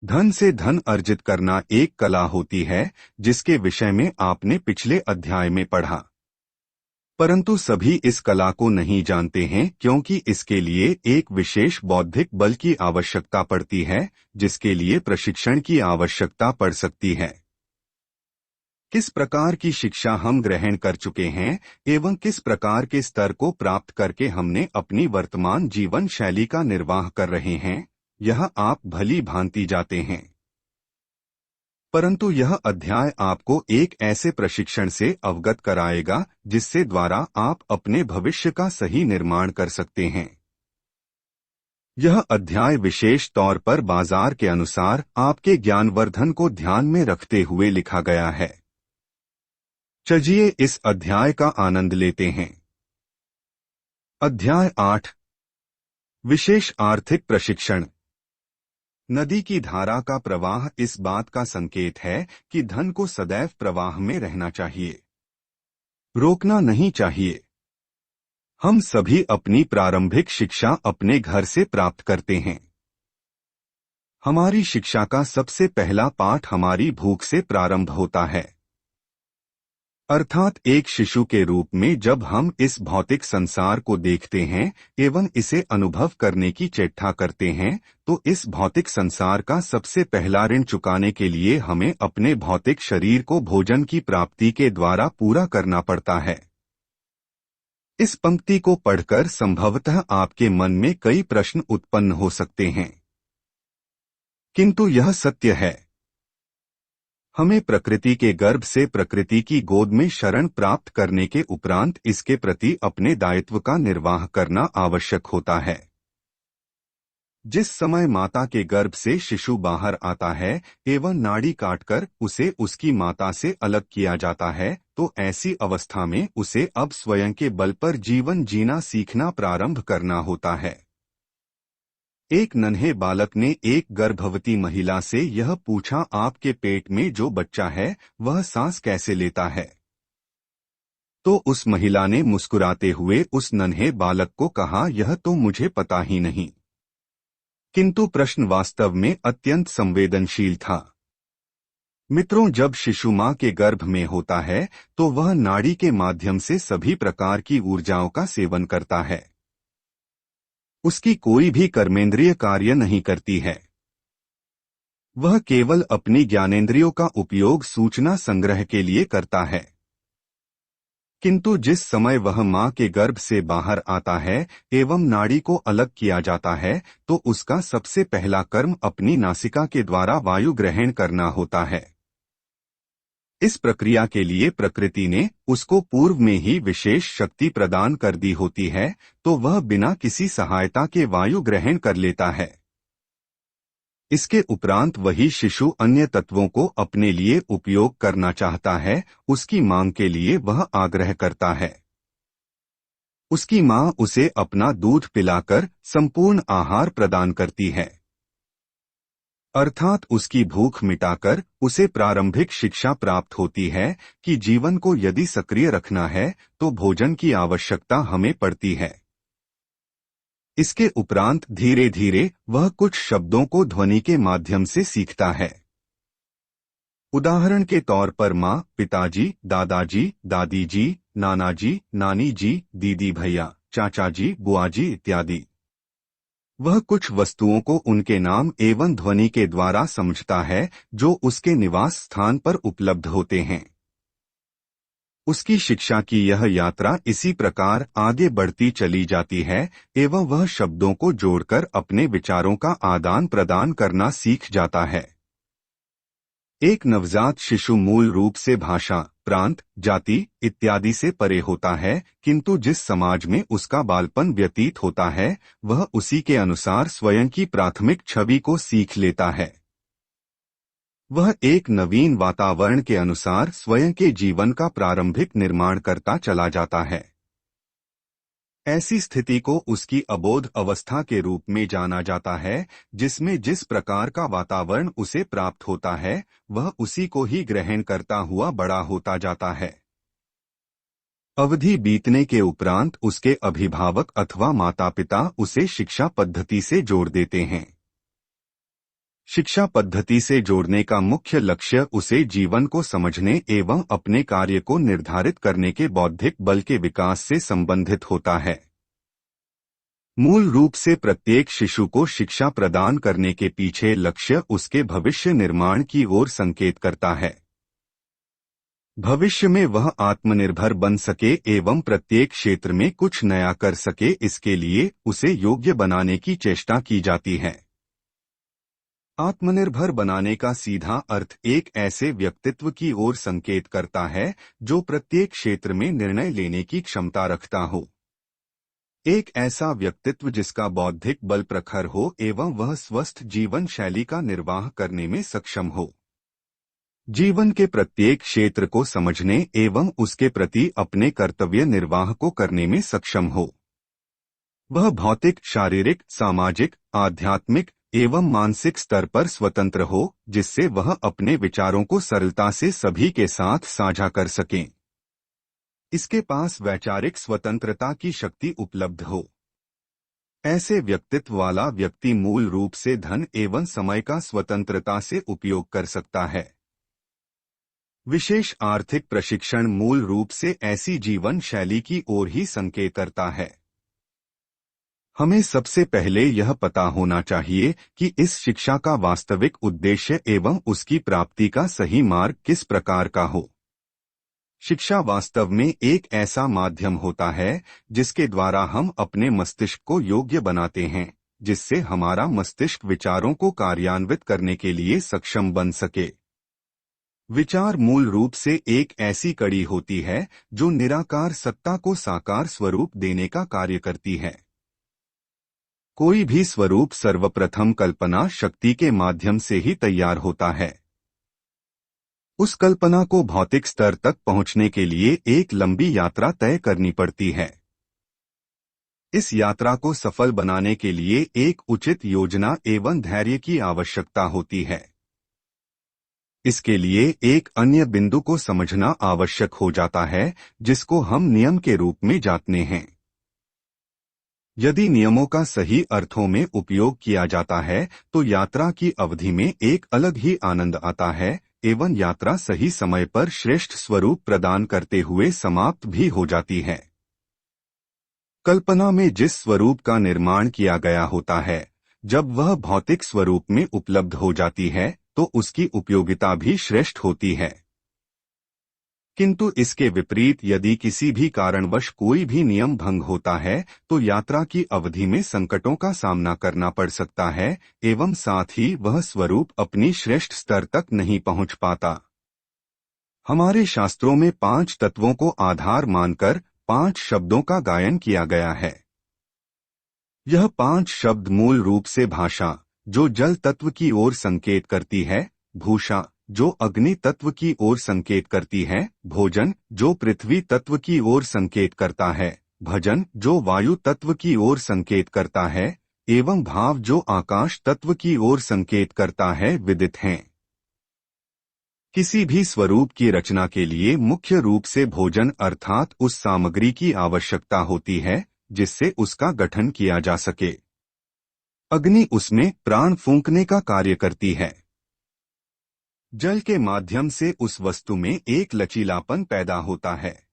धन से धन अर्जित करना एक कला होती है जिसके विषय में आपने पिछले अध्याय में पढ़ा। परंतु सभी इस कला को नहीं जानते हैं क्योंकि इसके लिए एक विशेष बौद्धिक बल की आवश्यकता पड़ती है, जिसके लिए प्रशिक्षण की आवश्यकता पड़ सकती है। किस प्रकार की शिक्षा हम ग्रहण कर चुके हैं एवं किस प्रकार के स्तर को प्राप्त करके हमने अपनी वर्तमान जीवन शैली का निर्वाह कर रहे हैं, यह आप भली भांति जाते हैं। परंतु यह अध्याय आपको एक ऐसे प्रशिक्षण से अवगत कराएगा जिससे द्वारा आप अपने भविष्य का सही निर्माण कर सकते हैं। यह अध्याय विशेष तौर पर बाजार के अनुसार आपके ज्ञानवर्धन को ध्यान में रखते हुए लिखा गया है। चलिए इस अध्याय का आनंद लेते हैं। अध्याय 8 विशेष आर्थिक प्रशिक्षण। नदी की धारा का प्रवाह इस बात का संकेत है कि धन को सदैव प्रवाह में रहना चाहिए, रोकना नहीं चाहिए। हम सभी अपनी प्रारंभिक शिक्षा अपने घर से प्राप्त करते हैं। हमारी शिक्षा का सबसे पहला पाठ हमारी भूख से प्रारंभ होता है। अर्थात एक शिशु के रूप में जब हम इस भौतिक संसार को देखते हैं एवं इसे अनुभव करने की चेष्टा करते हैं, तो इस भौतिक संसार का सबसे पहला ऋण चुकाने के लिए हमें अपने भौतिक शरीर को भोजन की प्राप्ति के द्वारा पूरा करना पड़ता है। इस पंक्ति को पढ़कर संभवतः आपके मन में कई प्रश्न उत्पन्न हो सकते हैं, किंतु यह सत्य है। हमें प्रकृति के गर्भ से प्रकृति की गोद में शरण प्राप्त करने के उपरांत इसके प्रति अपने दायित्व का निर्वाह करना आवश्यक होता है। जिस समय माता के गर्भ से शिशु बाहर आता है एवं नाड़ी काटकर उसे उसकी माता से अलग किया जाता है, तो ऐसी अवस्था में उसे अब स्वयं के बल पर जीवन जीना सीखना प्रारंभ करना होता है। एक नन्हे बालक ने एक गर्भवती महिला से यह पूछा, आपके पेट में जो बच्चा है वह सांस कैसे लेता है? तो उस महिला ने मुस्कुराते हुए उस नन्हे बालक को कहा, यह तो मुझे पता ही नहीं। किंतु प्रश्न वास्तव में अत्यंत संवेदनशील था। मित्रों, जब शिशु मां के गर्भ में होता है तो वह नाड़ी के माध्यम से सभी प्रकार की ऊर्जाओं का सेवन करता है। उसकी कोई भी कर्मेंद्रिय कार्य नहीं करती है। वह केवल अपनी ज्ञानेंद्रियों का उपयोग सूचना संग्रह के लिए करता है। किंतु जिस समय वह मां के गर्भ से बाहर आता है एवं नाड़ी को अलग किया जाता है, तो उसका सबसे पहला कर्म अपनी नासिका के द्वारा वायु ग्रहण करना होता है। इस प्रक्रिया के लिए प्रकृति ने उसको पूर्व में ही विशेष शक्ति प्रदान कर दी होती है, तो वह बिना किसी सहायता के वायु ग्रहण कर लेता है। इसके उपरांत वही शिशु अन्य तत्वों को अपने लिए उपयोग करना चाहता है। उसकी मांग के लिए वह आग्रह करता है। उसकी मां उसे अपना दूध पिलाकर संपूर्ण आहार प्रदान करती है, अर्थात उसकी भूख मिटाकर उसे प्रारंभिक शिक्षा प्राप्त होती है कि जीवन को यदि सक्रिय रखना है तो भोजन की आवश्यकता हमें पड़ती है। इसके उपरांत धीरे धीरे वह कुछ शब्दों को ध्वनि के माध्यम से सीखता है। उदाहरण के तौर पर माँ, पिताजी, दादाजी, दादी जी, नाना जी, नानी जी, दीदी, भैया, चाचा जी, बुआ जी इत्यादि। वह कुछ वस्तुओं को उनके नाम एवं ध्वनि के द्वारा समझता है जो उसके निवास स्थान पर उपलब्ध होते हैं। उसकी शिक्षा की यह यात्रा इसी प्रकार आगे बढ़ती चली जाती है एवं वह शब्दों को जोड़कर अपने विचारों का आदान प्रदान करना सीख जाता है। एक नवजात शिशु मूल रूप से भाषा, प्रांत, जाति इत्यादि से परे होता है, किंतु जिस समाज में उसका बालपन व्यतीत होता है वह उसी के अनुसार स्वयं की प्राथमिक छवि को सीख लेता है। वह एक नवीन वातावरण के अनुसार स्वयं के जीवन का प्रारंभिक निर्माण करता चला जाता है। ऐसी स्थिति को उसकी अबोध अवस्था के रूप में जाना जाता है, जिसमें जिस प्रकार का वातावरण उसे प्राप्त होता है वह उसी को ही ग्रहण करता हुआ बड़ा होता जाता है। अवधि बीतने के उपरांत उसके अभिभावक अथवा माता पिता उसे शिक्षा पद्धति से जोड़ देते हैं। शिक्षा पद्धति से जोड़ने का मुख्य लक्ष्य उसे जीवन को समझने एवं अपने कार्य को निर्धारित करने के बौद्धिक बल के विकास से संबंधित होता है। मूल रूप से प्रत्येक शिशु को शिक्षा प्रदान करने के पीछे लक्ष्य उसके भविष्य निर्माण की ओर संकेत करता है। भविष्य में वह आत्मनिर्भर बन सके एवं प्रत्येक क्षेत्र में कुछ नया कर सके, इसके लिए उसे योग्य बनाने की चेष्टा की जाती है। आत्मनिर्भर बनाने का सीधा अर्थ एक ऐसे व्यक्तित्व की ओर संकेत करता है जो प्रत्येक क्षेत्र में निर्णय लेने की क्षमता रखता हो। एक ऐसा व्यक्तित्व जिसका बौद्धिक बल प्रखर हो एवं वह स्वस्थ जीवन शैली का निर्वाह करने में सक्षम हो। जीवन के प्रत्येक क्षेत्र को समझने एवं उसके प्रति अपने कर्तव्य निर्वाह को करने में सक्षम हो। वह भौतिक, शारीरिक, सामाजिक, आध्यात्मिक एवं मानसिक स्तर पर स्वतंत्र हो, जिससे वह अपने विचारों को सरलता से सभी के साथ साझा कर सकें। इसके पास वैचारिक स्वतंत्रता की शक्ति उपलब्ध हो। ऐसे व्यक्तित्व वाला व्यक्ति मूल रूप से धन एवं समय का स्वतंत्रता से उपयोग कर सकता है। विशेष आर्थिक प्रशिक्षण मूल रूप से ऐसी जीवन शैली की ओर ही संकेत करता है। हमें सबसे पहले यह पता होना चाहिए कि इस शिक्षा का वास्तविक उद्देश्य एवं उसकी प्राप्ति का सही मार्ग किस प्रकार का हो। शिक्षा वास्तव में एक ऐसा माध्यम होता है जिसके द्वारा हम अपने मस्तिष्क को योग्य बनाते हैं, जिससे हमारा मस्तिष्क विचारों को कार्यान्वित करने के लिए सक्षम बन सके। विचार मूल रूप से एक ऐसी कड़ी होती है जो निराकार सत्ता को साकार स्वरूप देने का कार्य करती है। कोई भी स्वरूप सर्वप्रथम कल्पना शक्ति के माध्यम से ही तैयार होता है। उस कल्पना को भौतिक स्तर तक पहुंचने के लिए एक लंबी यात्रा तय करनी पड़ती है। इस यात्रा को सफल बनाने के लिए एक उचित योजना एवं धैर्य की आवश्यकता होती है। इसके लिए एक अन्य बिंदु को समझना आवश्यक हो जाता है, जिसको हम नियम के रूप में जानते हैं। यदि नियमों का सही अर्थों में उपयोग किया जाता है तो यात्रा की अवधि में एक अलग ही आनंद आता है एवं यात्रा सही समय पर श्रेष्ठ स्वरूप प्रदान करते हुए समाप्त भी हो जाती है। कल्पना में जिस स्वरूप का निर्माण किया गया होता है, जब वह भौतिक स्वरूप में उपलब्ध हो जाती है तो उसकी उपयोगिता भी श्रेष्ठ होती है। किंतु इसके विपरीत यदि किसी भी कारणवश कोई भी नियम भंग होता है तो यात्रा की अवधि में संकटों का सामना करना पड़ सकता है एवं साथ ही वह स्वरूप अपनी श्रेष्ठ स्तर तक नहीं पहुंच पाता। हमारे शास्त्रों में 5 तत्वों को आधार मानकर 5 शब्दों का गायन किया गया है। यह 5 शब्द मूल रूप से भाषा, जो जल तत्व की ओर संकेत करती है, भूषा, जो अग्नि तत्व की ओर संकेत करती है, भोजन, जो पृथ्वी तत्व की ओर संकेत करता है, भजन, जो वायु तत्व की ओर संकेत करता है, एवं भाव, जो आकाश तत्व की ओर संकेत करता है, विदित हैं। किसी भी स्वरूप की रचना के लिए मुख्य रूप से भोजन अर्थात उस सामग्री की आवश्यकता होती है जिससे उसका गठन किया जा सके। अग्नि उसमें प्राण फूंकने का कार्य करती है। जल के माध्यम से उस वस्तु में एक लचीलापन पैदा होता है।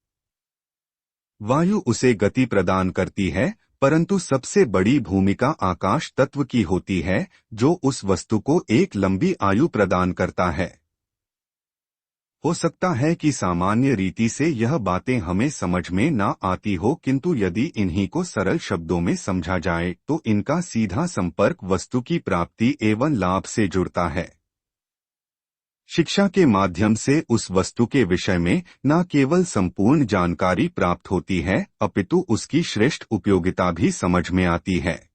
वायु उसे गति प्रदान करती है, परंतु सबसे बड़ी भूमिका आकाश तत्व की होती है, जो उस वस्तु को एक लंबी आयु प्रदान करता है। हो सकता है कि सामान्य रीति से यह बातें हमें समझ में ना आती हो, किंतु यदि इन्हीं को सरल शब्दों में समझा जाए तो इनका सीधा संपर्क वस्तु की प्राप्ति एवं लाभ से जुड़ता है। शिक्षा के माध्यम से उस वस्तु के विषय में न केवल संपूर्ण जानकारी प्राप्त होती है, अपितु उसकी श्रेष्ठ उपयोगिता भी समझ में आती है।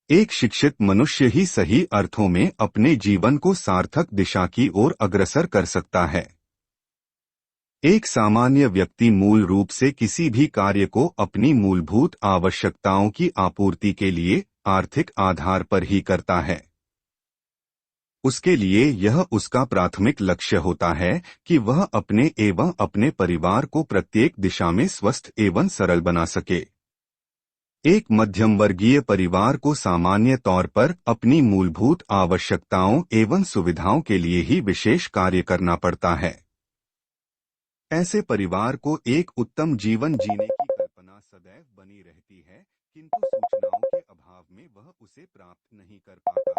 एक शिक्षित मनुष्य ही सही अर्थों में अपने जीवन को सार्थक दिशा की ओर अग्रसर कर सकता है। एक सामान्य व्यक्ति मूल रूप से किसी भी कार्य को अपनी मूलभूत आवश्यकताओं की आपूर्ति के लिए आर्थिक आधार पर ही करता है। उसके लिए यह उसका प्राथमिक लक्ष्य होता है कि वह अपने एवं अपने परिवार को प्रत्येक दिशा में स्वस्थ एवं सरल बना सके। एक मध्यम वर्गीय परिवार को सामान्य तौर पर अपनी मूलभूत आवश्यकताओं एवं सुविधाओं के लिए ही विशेष कार्य करना पड़ता है। ऐसे परिवार को एक उत्तम जीवन जीने की कल्पना सदैव बनी रहती है, किंतु सूचनाओं के अभाव में वह उसे प्राप्त नहीं कर पाता।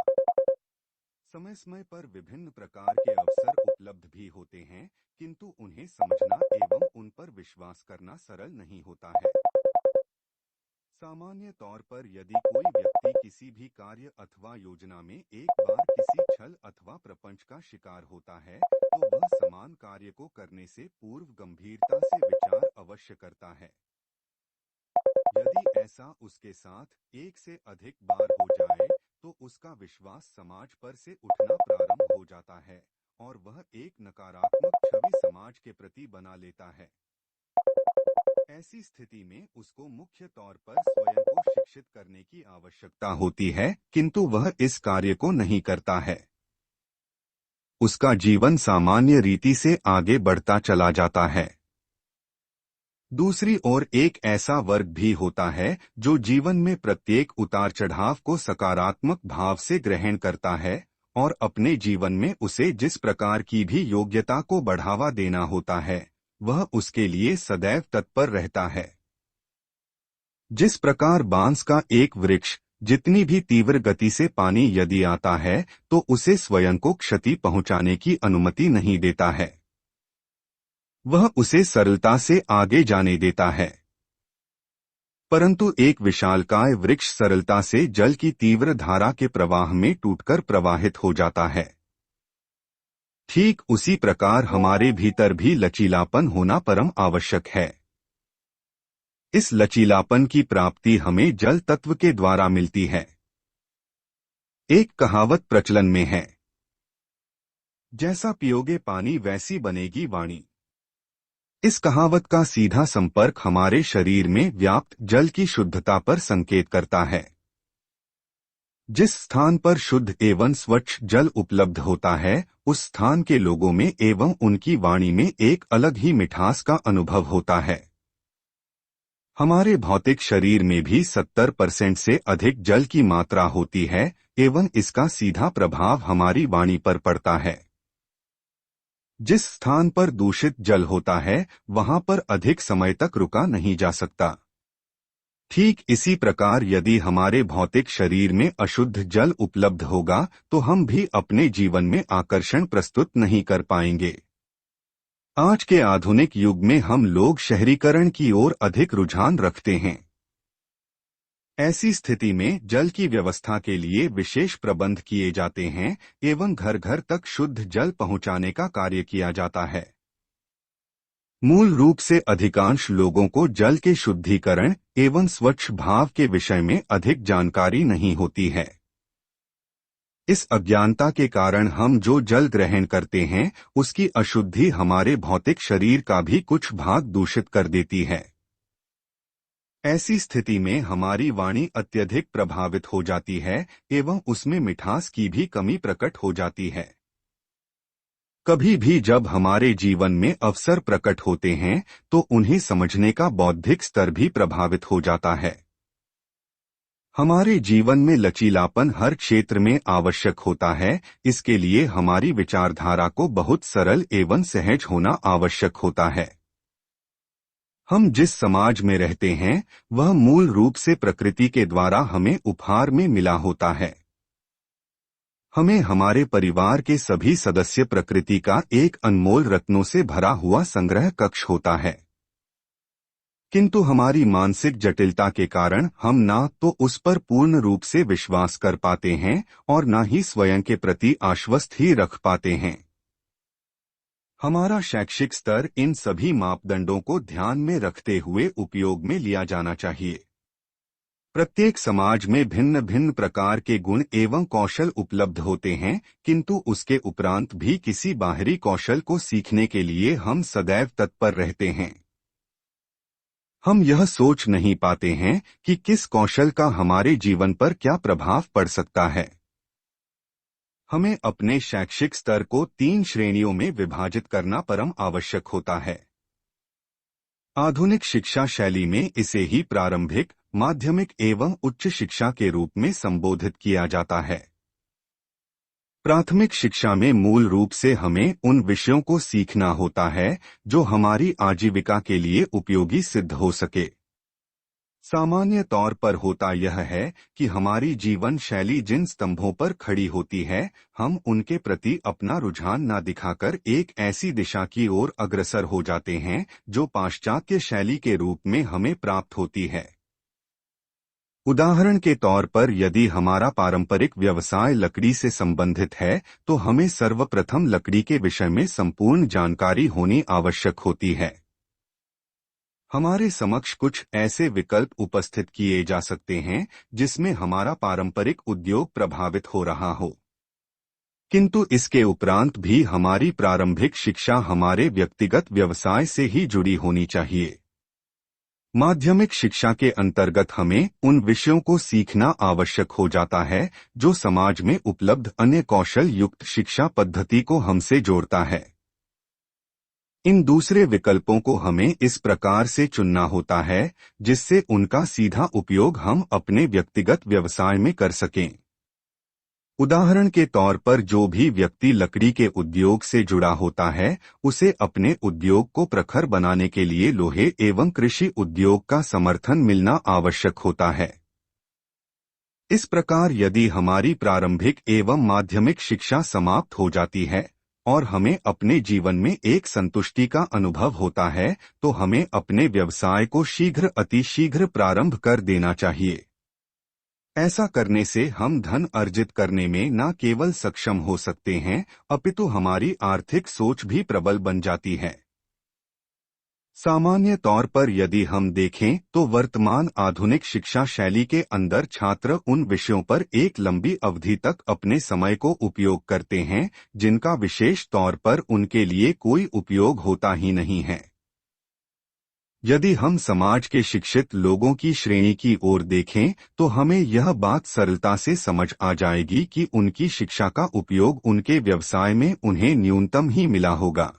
समय समय पर विभिन्न प्रकार के अवसर उपलब्ध भी होते हैं, किंतु उन्हें समझना एवं उन पर विश्वास करना सरल नहीं होता है। सामान्य तौर पर यदि कोई व्यक्ति किसी भी कार्य अथवा योजना में एक बार किसी छल अथवा प्रपंच का शिकार होता है, तो वह समान कार्य को करने से पूर्व गंभीरता से विचार अवश्य करता है। यदि ऐसा उसके साथ एक से अधिक बार हो जाए, तो उसका विश्वास समाज पर से उठना प्रारंभ हो जाता है और वह एक नकारात्मक छवि समाज के प्रति बना लेता है। ऐसी स्थिति में उसको मुख्य तौर पर स्वयं को शिक्षित करने की आवश्यकता होती है, किंतु वह इस कार्य को नहीं करता है। उसका जीवन सामान्य रीति से आगे बढ़ता चला जाता है। दूसरी ओर एक ऐसा वर्ग भी होता है जो जीवन में प्रत्येक उतार चढ़ाव को सकारात्मक भाव से ग्रहण करता है और अपने जीवन में उसे जिस प्रकार की भी योग्यता को बढ़ावा देना होता है, वह उसके लिए सदैव तत्पर रहता है। जिस प्रकार बांस का एक वृक्ष जितनी भी तीव्र गति से पानी यदि आता है तो उसे स्वयं को क्षति पहुंचाने की अनुमति नहीं देता है, वह उसे सरलता से आगे जाने देता है। परंतु एक विशालकाय वृक्ष सरलता से जल की तीव्र धारा के प्रवाह में टूटकर प्रवाहित हो जाता है। ठीक उसी प्रकार हमारे भीतर भी लचीलापन होना परम आवश्यक है। इस लचीलापन की प्राप्ति हमें जल तत्व के द्वारा मिलती है। एक कहावत प्रचलन में है, जैसा पियोगे पानी वैसी बनेगी वाणी। इस कहावत का सीधा संपर्क हमारे शरीर में व्याप्त जल की शुद्धता पर संकेत करता है। जिस स्थान पर शुद्ध एवं स्वच्छ जल उपलब्ध होता है, उस स्थान के लोगों में एवं उनकी वाणी में एक अलग ही मिठास का अनुभव होता है। हमारे भौतिक शरीर में भी 70% से अधिक जल की मात्रा होती है एवं इसका सीधा प्रभाव हमारी वाणी पर पड़ता है। जिस स्थान पर दूषित जल होता है, वहां पर अधिक समय तक रुका नहीं जा सकता। ठीक इसी प्रकार यदि हमारे भौतिक शरीर में अशुद्ध जल उपलब्ध होगा, तो हम भी अपने जीवन में आकर्षण प्रस्तुत नहीं कर पाएंगे। आज के आधुनिक युग में हम लोग शहरीकरण की ओर अधिक रुझान रखते हैं। ऐसी स्थिति में जल की व्यवस्था के लिए विशेष प्रबंध किए जाते हैं एवं घर घर तक शुद्ध जल पहुंचाने का कार्य किया जाता है। मूल रूप से अधिकांश लोगों को जल के शुद्धिकरण एवं स्वच्छ भाव के विषय में अधिक जानकारी नहीं होती है। इस अज्ञानता के कारण हम जो जल ग्रहण करते हैं, उसकी अशुद्धि हमारे भौतिक शरीर का भी कुछ भाग दूषित कर देती है। ऐसी स्थिति में हमारी वाणी अत्यधिक प्रभावित हो जाती है एवं उसमें मिठास की भी कमी प्रकट हो जाती है। कभी भी जब हमारे जीवन में अवसर प्रकट होते हैं, तो उन्हें समझने का बौद्धिक स्तर भी प्रभावित हो जाता है। हमारे जीवन में लचीलापन हर क्षेत्र में आवश्यक होता है। इसके लिए हमारी विचारधारा को बहुत सरल एवं सहज होना आवश्यक होता है। हम जिस समाज में रहते हैं, वह मूल रूप से प्रकृति के द्वारा हमें उपहार में मिला होता है। हमें हमारे परिवार के सभी सदस्य प्रकृति का एक अनमोल रत्नों से भरा हुआ संग्रह कक्ष होता है। किंतु हमारी मानसिक जटिलता के कारण हम ना तो उस पर पूर्ण रूप से विश्वास कर पाते हैं और ना ही स्वयं के प्रति आश्वस्त ही रख पाते हैं। हमारा शैक्षिक स्तर इन सभी मापदंडों को ध्यान में रखते हुए उपयोग में लिया जाना चाहिए। प्रत्येक समाज में भिन्न भिन्न प्रकार के गुण एवं कौशल उपलब्ध होते हैं, किंतु उसके उपरांत भी किसी बाहरी कौशल को सीखने के लिए हम सदैव तत्पर रहते हैं। हम यह सोच नहीं पाते हैं कि किस कौशल का हमारे जीवन पर क्या प्रभाव पड़ सकता है। हमें अपने शैक्षिक स्तर को 3 श्रेणियों में विभाजित करना परम आवश्यक होता है। आधुनिक शिक्षा शैली में इसे ही प्रारंभिक, माध्यमिक एवं उच्च शिक्षा के रूप में संबोधित किया जाता है। प्राथमिक शिक्षा में मूल रूप से हमें उन विषयों को सीखना होता है जो हमारी आजीविका के लिए उपयोगी सिद्ध हो सके। सामान्य तौर पर होता यह है कि हमारी जीवन शैली जिन स्तंभों पर खड़ी होती है, हम उनके प्रति अपना रुझान न दिखाकर एक ऐसी दिशा की ओर अग्रसर हो जाते हैं जो पाश्चात्य शैली के रूप में हमें प्राप्त होती है। उदाहरण के तौर पर यदि हमारा पारंपरिक व्यवसाय लकड़ी से संबंधित है, तो हमें सर्वप्रथम लकड़ी के विषय में संपूर्ण जानकारी होनी आवश्यक होती है। हमारे समक्ष कुछ ऐसे विकल्प उपस्थित किए जा सकते हैं जिसमें हमारा पारंपरिक उद्योग प्रभावित हो रहा हो, किंतु इसके उपरांत भी हमारी प्रारंभिक शिक्षा हमारे व्यक्तिगत व्यवसाय से ही जुड़ी होनी चाहिए। माध्यमिक शिक्षा के अंतर्गत हमें उन विषयों को सीखना आवश्यक हो जाता है जो समाज में उपलब्ध अन्य कौशल युक्त शिक्षा पद्धति को हमसे जोड़ता है। इन दूसरे विकल्पों को हमें इस प्रकार से चुनना होता है जिससे उनका सीधा उपयोग हम अपने व्यक्तिगत व्यवसाय में कर सकें। उदाहरण के तौर पर जो भी व्यक्ति लकड़ी के उद्योग से जुड़ा होता है, उसे अपने उद्योग को प्रखर बनाने के लिए लोहे एवं कृषि उद्योग का समर्थन मिलना आवश्यक होता है। इस प्रकार यदि हमारी प्रारंभिक एवं माध्यमिक शिक्षा समाप्त हो जाती है और हमें अपने जीवन में एक संतुष्टि का अनुभव होता है, तो हमें अपने व्यवसाय को अतिशीघ्र प्रारंभ कर देना चाहिए। ऐसा करने से हम धन अर्जित करने में न केवल सक्षम हो सकते हैं, अपितु हमारी आर्थिक सोच भी प्रबल बन जाती है। सामान्य तौर पर यदि हम देखें तो वर्तमान आधुनिक शिक्षा शैली के अंदर छात्र उन विषयों पर एक लंबी अवधि तक अपने समय को उपयोग करते हैं जिनका विशेष तौर पर उनके लिए कोई उपयोग होता ही नहीं है। यदि हम समाज के शिक्षित लोगों की श्रेणी की ओर देखें तो हमें यह बात सरलता से समझ आ जाएगी कि उनकी शिक्षा का उपयोग उनके व्यवसाय में उन्हें न्यूनतम ही मिला होगा।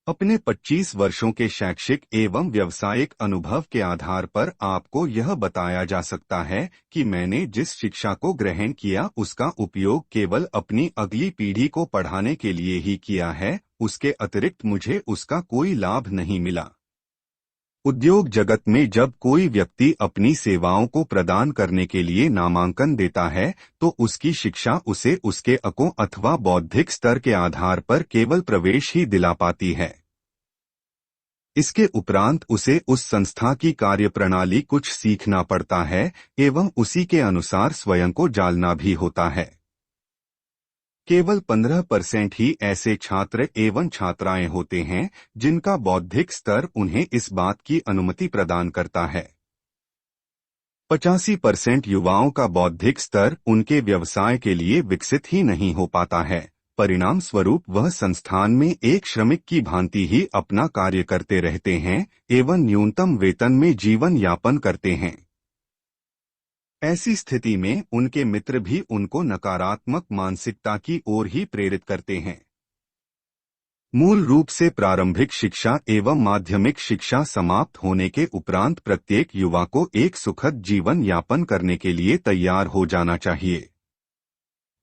अपने 25 वर्षों के शैक्षिक एवं व्यावसायिक अनुभव के आधार पर आपको यह बताया जा सकता है कि मैंने जिस शिक्षा को ग्रहण किया उसका उपयोग केवल अपनी अगली पीढ़ी को पढ़ाने के लिए ही किया है, उसके अतिरिक्त मुझे उसका कोई लाभ नहीं मिला। उद्योग जगत में जब कोई व्यक्ति अपनी सेवाओं को प्रदान करने के लिए नामांकन देता है तो उसकी शिक्षा उसे उसके अकों अथवा बौद्धिक स्तर के आधार पर केवल प्रवेश ही दिला पाती है। इसके उपरांत उसे उस संस्था की कार्यप्रणाली कुछ सीखना पड़ता है एवं उसी के अनुसार स्वयं को जालना भी होता है। केवल 15% ही ऐसे छात्र एवं छात्राएं होते हैं जिनका बौद्धिक स्तर उन्हें इस बात की अनुमति प्रदान करता है। 85% युवाओं का बौद्धिक स्तर उनके व्यवसाय के लिए विकसित ही नहीं हो पाता है। परिणाम स्वरूप वह संस्थान में एक श्रमिक की भांति ही अपना कार्य करते रहते हैं एवं न्यूनतम वेतन में जीवन यापन करते हैं। ऐसी स्थिति में उनके मित्र भी उनको नकारात्मक मानसिकता की ओर ही प्रेरित करते हैं। मूल रूप से प्रारंभिक शिक्षा एवं माध्यमिक शिक्षा समाप्त होने के उपरांत प्रत्येक युवा को एक सुखद जीवन यापन करने के लिए तैयार हो जाना चाहिए।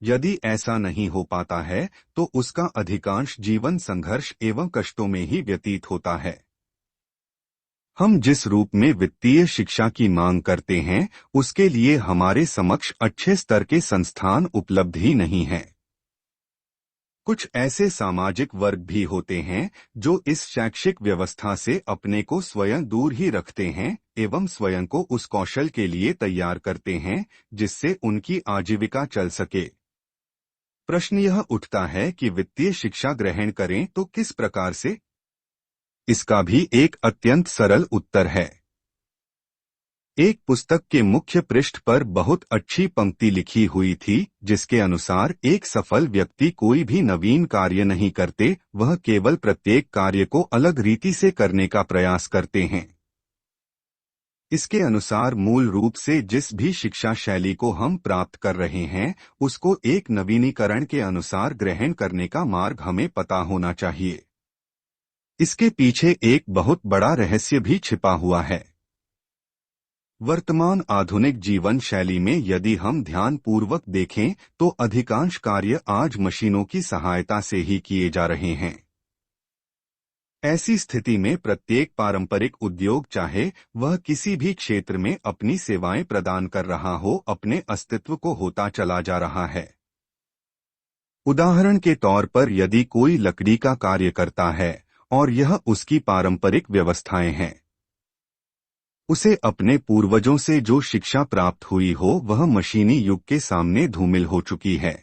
यदि ऐसा नहीं हो पाता है तो उसका अधिकांश जीवन संघर्ष एवं कष्टों में ही व्यतीत होता है। हम जिस रूप में वित्तीय शिक्षा की मांग करते हैं उसके लिए हमारे समक्ष अच्छे स्तर के संस्थान उपलब्ध ही नहीं हैं। कुछ ऐसे सामाजिक वर्ग भी होते हैं जो इस शैक्षिक व्यवस्था से अपने को स्वयं दूर ही रखते हैं एवं स्वयं को उस कौशल के लिए तैयार करते हैं जिससे उनकी आजीविका चल सके। प्रश्न यह उठता है कि वित्तीय शिक्षा ग्रहण करें तो किस प्रकार से? इसका भी एक अत्यंत सरल उत्तर है। एक पुस्तक के मुख्य पृष्ठ पर बहुत अच्छी पंक्ति लिखी हुई थी जिसके अनुसार एक सफल व्यक्ति कोई भी नवीन कार्य नहीं करते, वह केवल प्रत्येक कार्य को अलग रीति से करने का प्रयास करते हैं। इसके अनुसार मूल रूप से जिस भी शिक्षा शैली को हम प्राप्त कर रहे हैं उसको एक नवीनीकरण के अनुसार ग्रहण करने का मार्ग हमें पता होना चाहिए। इसके पीछे एक बहुत बड़ा रहस्य भी छिपा हुआ है। वर्तमान आधुनिक जीवन शैली में यदि हम ध्यान पूर्वक देखें तो अधिकांश कार्य आज मशीनों की सहायता से ही किए जा रहे हैं। ऐसी स्थिति में प्रत्येक पारंपरिक उद्योग, चाहे वह किसी भी क्षेत्र में अपनी सेवाएं प्रदान कर रहा हो, अपने अस्तित्व को होता चला जा रहा है। उदाहरण के तौर पर यदि कोई लकड़ी का कार्य करता है और यह उसकी पारंपरिक व्यवस्थाएं हैं, उसे अपने पूर्वजों से जो शिक्षा प्राप्त हुई हो वह मशीनी युग के सामने धूमिल हो चुकी है।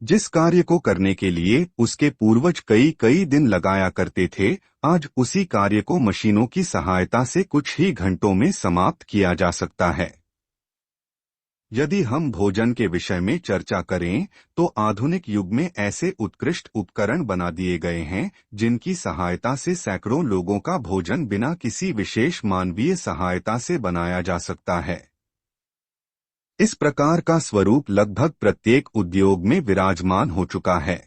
जिस कार्य को करने के लिए उसके पूर्वज कई कई दिन लगाया करते थे, आज उसी कार्य को मशीनों की सहायता से कुछ ही घंटों में समाप्त किया जा सकता है। यदि हम भोजन के विषय में चर्चा करें तो आधुनिक युग में ऐसे उत्कृष्ट उपकरण बना दिए गए हैं जिनकी सहायता से सैकड़ों लोगों का भोजन बिना किसी विशेष मानवीय सहायता से बनाया जा सकता है। इस प्रकार का स्वरूप लगभग प्रत्येक उद्योग में विराजमान हो चुका है।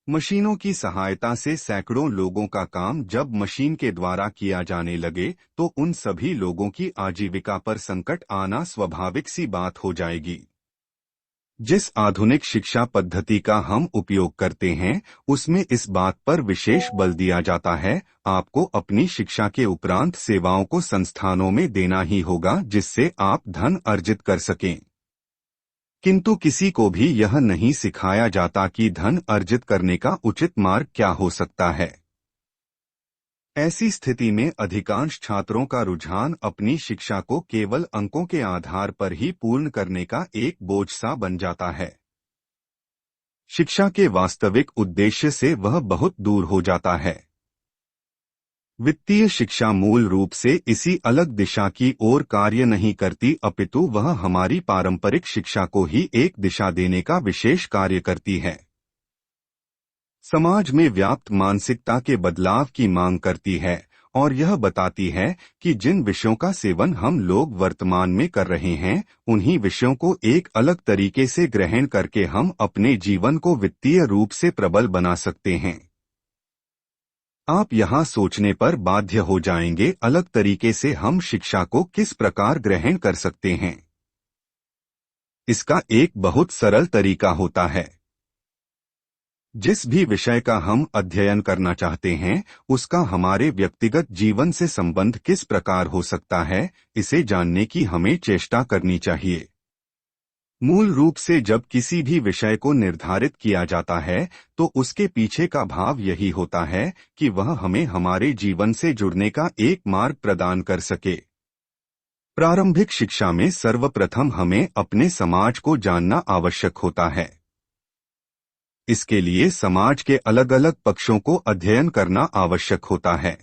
मशीनों की सहायता से सैकड़ों लोगों का काम जब मशीन के द्वारा किया जाने लगे तो उन सभी लोगों की आजीविका पर संकट आना स्वाभाविक सी बात हो जाएगी। जिस आधुनिक शिक्षा पद्धति का हम उपयोग करते हैं उसमें इस बात पर विशेष बल दिया जाता है, आपको अपनी शिक्षा के उपरांत सेवाओं को संस्थानों में देना ही होगा जिससे आप धन अर्जित कर सकें। किंतु किसी को भी यह नहीं सिखाया जाता कि धन अर्जित करने का उचित मार्ग क्या हो सकता है। ऐसी स्थिति में अधिकांश छात्रों का रुझान अपनी शिक्षा को केवल अंकों के आधार पर ही पूर्ण करने का एक बोझ सा बन जाता है। शिक्षा के वास्तविक उद्देश्य से वह बहुत दूर हो जाता है। वित्तीय शिक्षा मूल रूप से इसी अलग दिशा की ओर कार्य नहीं करती, अपितु वह हमारी पारंपरिक शिक्षा को ही एक दिशा देने का विशेष कार्य करती है। समाज में व्याप्त मानसिकता के बदलाव की मांग करती है और यह बताती है कि जिन विषयों का सेवन हम लोग वर्तमान में कर रहे हैं उन्हीं विषयों को एक अलग तरीके से ग्रहण करके हम अपने जीवन को वित्तीय रूप से प्रबल बना सकते हैं। आप यहाँ सोचने पर बाध्य हो जाएंगे, अलग तरीके से हम शिक्षा को किस प्रकार ग्रहण कर सकते हैं। इसका एक बहुत सरल तरीका होता है। जिस भी विषय का हम अध्ययन करना चाहते हैं उसका हमारे व्यक्तिगत जीवन से संबंध किस प्रकार हो सकता है, इसे जानने की हमें चेष्टा करनी चाहिए। मूल रूप से जब किसी भी विषय को निर्धारित किया जाता है तो उसके पीछे का भाव यही होता है कि वह हमें हमारे जीवन से जुड़ने का एक मार्ग प्रदान कर सके। प्रारंभिक शिक्षा में सर्वप्रथम हमें अपने समाज को जानना आवश्यक होता है। इसके लिए समाज के अलग अलग पक्षों को अध्ययन करना आवश्यक होता है।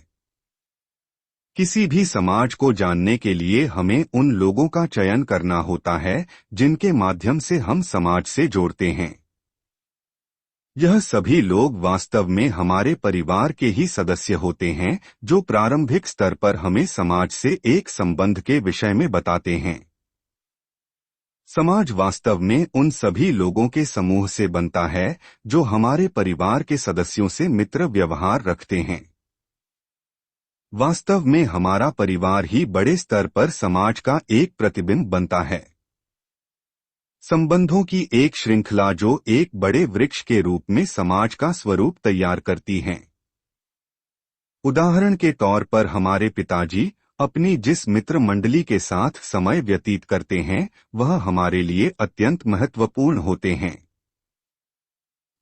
किसी भी समाज को जानने के लिए हमें उन लोगों का चयन करना होता है जिनके माध्यम से हम समाज से जोड़ते हैं। यह सभी लोग वास्तव में हमारे परिवार के ही सदस्य होते हैं जो प्रारंभिक स्तर पर हमें समाज से एक संबंध के विषय में बताते हैं। समाज वास्तव में उन सभी लोगों के समूह से बनता है जो हमारे परिवार के सदस्यों से मित्र व्यवहार रखते हैं। वास्तव में हमारा परिवार ही बड़े स्तर पर समाज का एक प्रतिबिंब बनता है। संबंधों की एक श्रृंखला जो एक बड़े वृक्ष के रूप में समाज का स्वरूप तैयार करती हैं। उदाहरण के तौर पर हमारे पिताजी अपनी जिस मित्र मंडली के साथ समय व्यतीत करते हैं वह हमारे लिए अत्यंत महत्वपूर्ण होते हैं।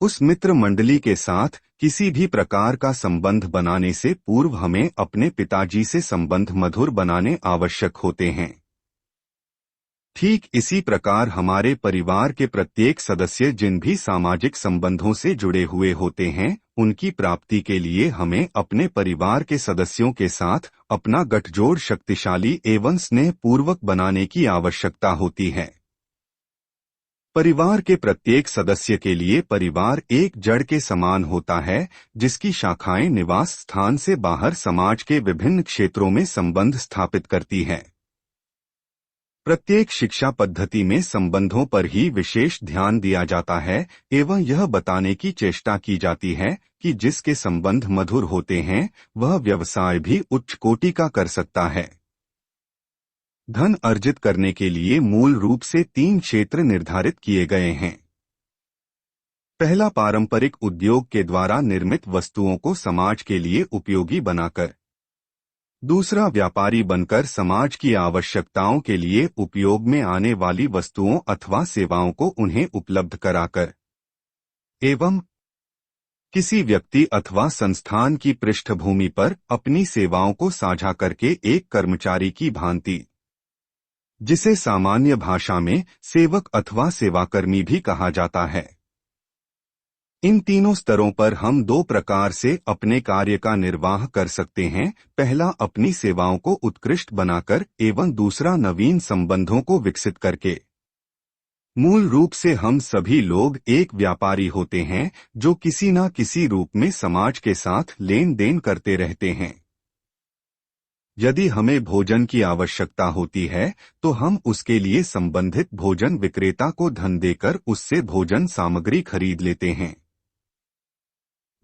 उस मित्र मंडली के साथ किसी भी प्रकार का संबंध बनाने से पूर्व हमें अपने पिताजी से संबंध मधुर बनाने आवश्यक होते हैं। ठीक इसी प्रकार हमारे परिवार के प्रत्येक सदस्य जिन भी सामाजिक संबंधों से जुड़े हुए होते हैं उनकी प्राप्ति के लिए हमें अपने परिवार के सदस्यों के साथ अपना गठजोड़ शक्तिशाली एवं स्नेहपूर्वक बनाने की आवश्यकता होती है। परिवार के प्रत्येक सदस्य के लिए परिवार एक जड़ के समान होता है जिसकी शाखाएं निवास स्थान से बाहर समाज के विभिन्न क्षेत्रों में संबंध स्थापित करती हैं। प्रत्येक शिक्षा पद्धति में संबंधों पर ही विशेष ध्यान दिया जाता है एवं यह बताने की चेष्टा की जाती है कि जिसके संबंध मधुर होते हैं वह व्यवसाय भी उच्च कोटि का कर सकता है। धन अर्जित करने के लिए मूल रूप से 3 क्षेत्र निर्धारित किए गए हैं। पहला, पारंपरिक उद्योग के द्वारा निर्मित वस्तुओं को समाज के लिए उपयोगी बनाकर। दूसरा, व्यापारी बनकर समाज की आवश्यकताओं के लिए उपयोग में आने वाली वस्तुओं अथवा सेवाओं को उन्हें उपलब्ध कराकर। एवं किसी व्यक्ति अथवा संस्थान की पृष्ठभूमि पर अपनी सेवाओं को साझा करके एक कर्मचारी की भांति, जिसे सामान्य भाषा में सेवक अथवा सेवाकर्मी भी कहा जाता है। इन तीनों स्तरों पर हम 2 प्रकार से अपने कार्य का निर्वाह कर सकते हैं। पहला, अपनी सेवाओं को उत्कृष्ट बनाकर एवं दूसरा, नवीन संबंधों को विकसित करके। मूल रूप से हम सभी लोग एक व्यापारी होते हैं जो किसी न किसी रूप में समाज के साथ लेन देन करते रहते हैं। यदि हमें भोजन की आवश्यकता होती है तो हम उसके लिए संबंधित भोजन विक्रेता को धन देकर उससे भोजन सामग्री खरीद लेते हैं।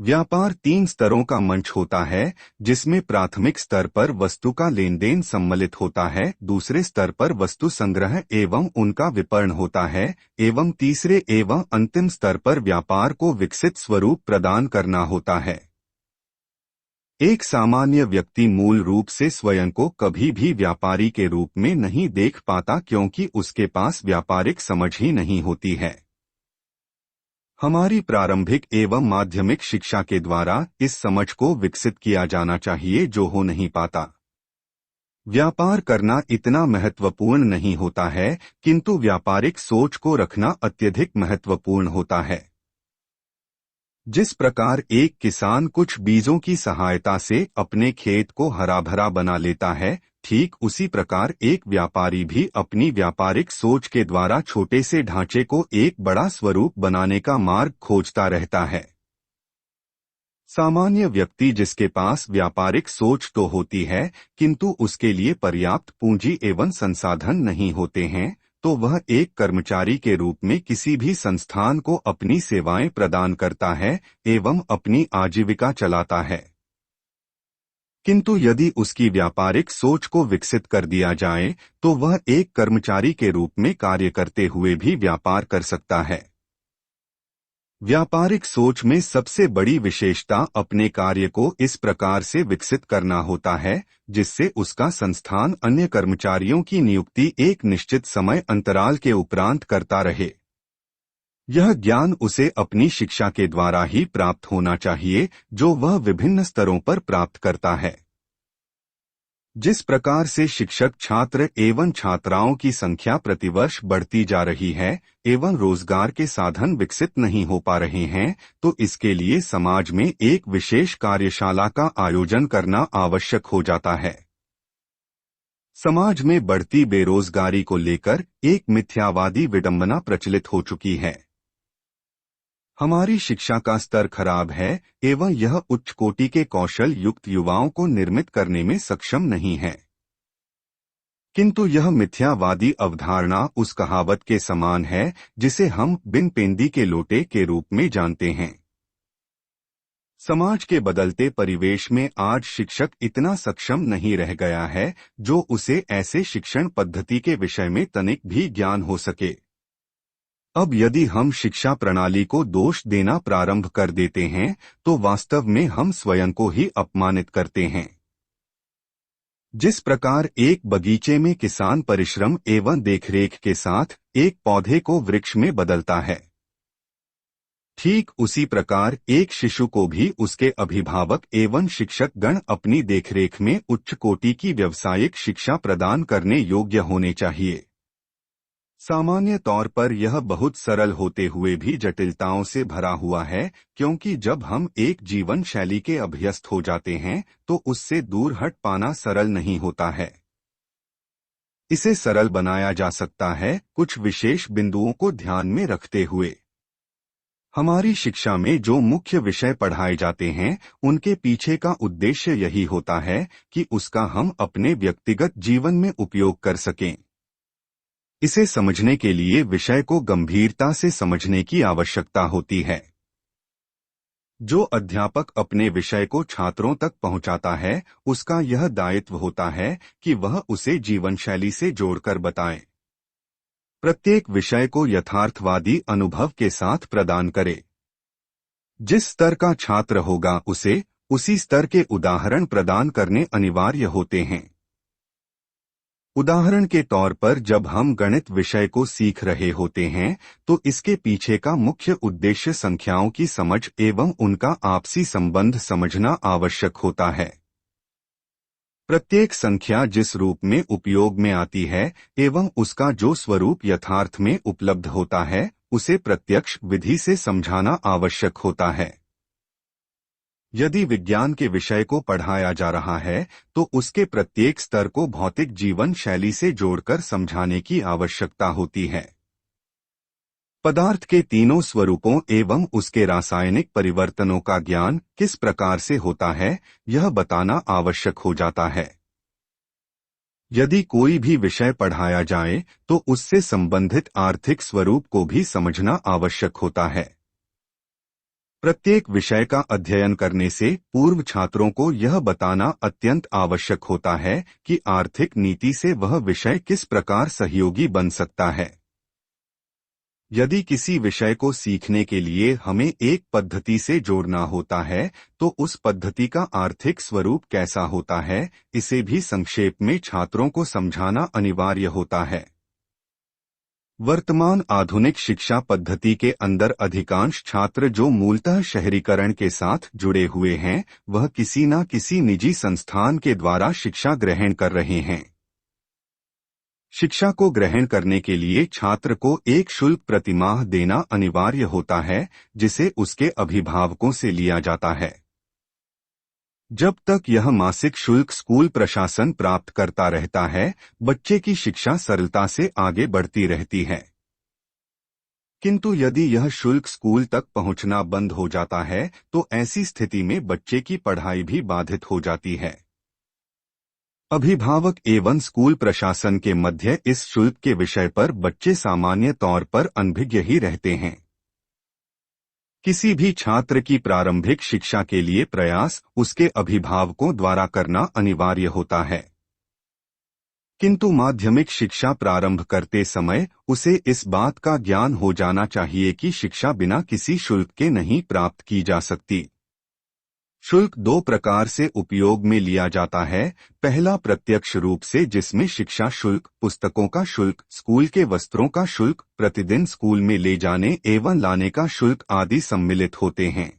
व्यापार 3 स्तरों का मंच होता है, जिसमें प्राथमिक स्तर पर वस्तु का लेन देन सम्मिलित होता है, दूसरे स्तर पर वस्तु संग्रह एवं उनका विपणन होता है एवं तीसरे एवं अंतिम स्तर पर व्यापार को विकसित स्वरूप प्रदान करना होता है। एक सामान्य व्यक्ति मूल रूप से स्वयं को कभी भी व्यापारी के रूप में नहीं देख पाता क्योंकि उसके पास व्यापारिक समझ ही नहीं होती है। हमारी प्रारंभिक एवं माध्यमिक शिक्षा के द्वारा इस समझ को विकसित किया जाना चाहिए जो हो नहीं पाता। व्यापार करना इतना महत्वपूर्ण नहीं होता है, किंतु व्यापारिक सोच को रखना अत्यधिक महत्वपूर्ण होता है। जिस प्रकार एक किसान कुछ बीजों की सहायता से अपने खेत को हरा भरा बना लेता है, ठीक उसी प्रकार एक व्यापारी भी अपनी व्यापारिक सोच के द्वारा छोटे से ढांचे को एक बड़ा स्वरूप बनाने का मार्ग खोजता रहता है। सामान्य व्यक्ति जिसके पास व्यापारिक सोच तो होती है किंतु उसके लिए पर्याप्त पूंजी एवं संसाधन नहीं होते हैं, तो वह एक कर्मचारी के रूप में किसी भी संस्थान को अपनी सेवाएं प्रदान करता है एवं अपनी आजीविका चलाता है। किंतु यदि उसकी व्यापारिक सोच को विकसित कर दिया जाए तो वह एक कर्मचारी के रूप में कार्य करते हुए भी व्यापार कर सकता है। व्यापारिक सोच में सबसे बड़ी विशेषता अपने कार्य को इस प्रकार से विकसित करना होता है जिससे उसका संस्थान अन्य कर्मचारियों की नियुक्ति एक निश्चित समय अंतराल के उपरांत करता रहे। यह ज्ञान उसे अपनी शिक्षा के द्वारा ही प्राप्त होना चाहिए जो वह विभिन्न स्तरों पर प्राप्त करता है। जिस प्रकार से शिक्षक छात्र एवं छात्राओं की संख्या प्रतिवर्ष बढ़ती जा रही है एवं रोजगार के साधन विकसित नहीं हो पा रहे हैं, तो इसके लिए समाज में एक विशेष कार्यशाला का आयोजन करना आवश्यक हो जाता है। समाज में बढ़ती बेरोजगारी को लेकर एक मिथ्यावादी विडंबना प्रचलित हो चुकी है। हमारी शिक्षा का स्तर खराब है एवं यह उच्च कोटि के कौशल युक्त युवाओं को निर्मित करने में सक्षम नहीं है। किंतु यह मिथ्यावादी अवधारणा उस कहावत के समान है जिसे हम बिन पेंदी के लोटे के रूप में जानते हैं। समाज के बदलते परिवेश में आज शिक्षक इतना सक्षम नहीं रह गया है जो उसे ऐसे शिक्षण पद्धति के विषय में तनिक भी ज्ञान हो सके। अब यदि हम शिक्षा प्रणाली को दोष देना प्रारंभ कर देते हैं तो वास्तव में हम स्वयं को ही अपमानित करते हैं। जिस प्रकार एक बगीचे में किसान परिश्रम एवं देखरेख के साथ एक पौधे को वृक्ष में बदलता है, ठीक उसी प्रकार एक शिशु को भी उसके अभिभावक एवं शिक्षक गण अपनी देखरेख में उच्च कोटि की व्यावसायिक शिक्षा प्रदान करने योग्य होने चाहिए। सामान्य तौर पर यह बहुत सरल होते हुए भी जटिलताओं से भरा हुआ है, क्योंकि जब हम एक जीवन शैली के अभ्यस्त हो जाते हैं तो उससे दूर हट पाना सरल नहीं होता है। इसे सरल बनाया जा सकता है कुछ विशेष बिंदुओं को ध्यान में रखते हुए। हमारी शिक्षा में जो मुख्य विषय पढ़ाए जाते हैं उनके पीछे का उद्देश्य यही होता है कि उसका हम अपने व्यक्तिगत जीवन में उपयोग कर सकें। इसे समझने के लिए विषय को गंभीरता से समझने की आवश्यकता होती है। जो अध्यापक अपने विषय को छात्रों तक पहुंचाता है, उसका यह दायित्व होता है कि वह उसे जीवनशैली से जोड़कर बताए। प्रत्येक विषय को यथार्थवादी अनुभव के साथ प्रदान करे। जिस स्तर का छात्र होगा उसे उसी स्तर के उदाहरण प्रदान करने अनिवार्य होते हैं। उदाहरण के तौर पर जब हम गणित विषय को सीख रहे होते हैं तो इसके पीछे का मुख्य उद्देश्य संख्याओं की समझ एवं उनका आपसी संबंध समझना आवश्यक होता है। प्रत्येक संख्या जिस रूप में उपयोग में आती है एवं उसका जो स्वरूप यथार्थ में उपलब्ध होता है, उसे प्रत्यक्ष विधि से समझाना आवश्यक होता है। यदि विज्ञान के विषय को पढ़ाया जा रहा है तो उसके प्रत्येक स्तर को भौतिक जीवन शैली से जोड़कर समझाने की आवश्यकता होती है। पदार्थ के तीनों स्वरूपों एवं उसके रासायनिक परिवर्तनों का ज्ञान किस प्रकार से होता है, यह बताना आवश्यक हो जाता है। यदि कोई भी विषय पढ़ाया जाए तो उससे संबंधित आर्थिक स्वरूप को भी समझना आवश्यक होता है। प्रत्येक विषय का अध्ययन करने से पूर्व छात्रों को यह बताना अत्यंत आवश्यक होता है कि आर्थिक नीति से वह विषय किस प्रकार सहयोगी बन सकता है। यदि किसी विषय को सीखने के लिए हमें एक पद्धति से जोड़ना होता है तो उस पद्धति का आर्थिक स्वरूप कैसा होता है, इसे भी संक्षेप में छात्रों को समझाना अनिवार्य होता है। वर्तमान आधुनिक शिक्षा पद्धति के अंदर अधिकांश छात्र जो मूलतः शहरीकरण के साथ जुड़े हुए हैं, वह किसी न किसी निजी संस्थान के द्वारा शिक्षा ग्रहण कर रहे हैं। शिक्षा को ग्रहण करने के लिए छात्र को एक शुल्क प्रतिमाह देना अनिवार्य होता है, जिसे उसके अभिभावकों से लिया जाता है। जब तक यह मासिक शुल्क स्कूल प्रशासन प्राप्त करता रहता है, बच्चे की शिक्षा सरलता से आगे बढ़ती रहती है। किंतु यदि यह शुल्क स्कूल तक पहुंचना बंद हो जाता है तो ऐसी स्थिति में बच्चे की पढ़ाई भी बाधित हो जाती है। अभिभावक एवं स्कूल प्रशासन के मध्य इस शुल्क के विषय पर बच्चे सामान्य तौर पर अनभिज्ञ ही रहते हैं। किसी भी छात्र की प्रारंभिक शिक्षा के लिए प्रयास उसके अभिभावकों द्वारा करना अनिवार्य होता है। किंतु माध्यमिक शिक्षा प्रारंभ करते समय उसे इस बात का ज्ञान हो जाना चाहिए कि शिक्षा बिना किसी शुल्क के नहीं प्राप्त की जा सकती। शुल्क दो प्रकार से उपयोग में लिया जाता है। पहला प्रत्यक्ष रूप से, जिसमें शिक्षा शुल्क, पुस्तकों का शुल्क, स्कूल के वस्त्रों का शुल्क, प्रतिदिन स्कूल में ले जाने एवं लाने का शुल्क आदि सम्मिलित होते हैं।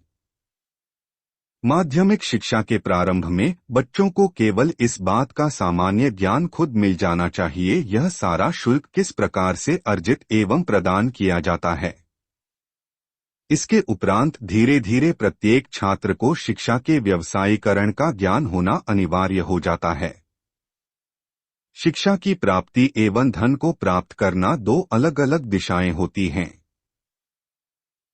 माध्यमिक शिक्षा के प्रारंभ में बच्चों को केवल इस बात का सामान्य ज्ञान खुद मिल जाना चाहिए, यह सारा शुल्क किस प्रकार से अर्जित एवं प्रदान किया जाता है। इसके उपरांत धीरे धीरे प्रत्येक छात्र को शिक्षा के व्यवसायीकरण का ज्ञान होना अनिवार्य हो जाता है। शिक्षा की प्राप्ति एवं धन को प्राप्त करना दो अलग अलग दिशाएं होती हैं।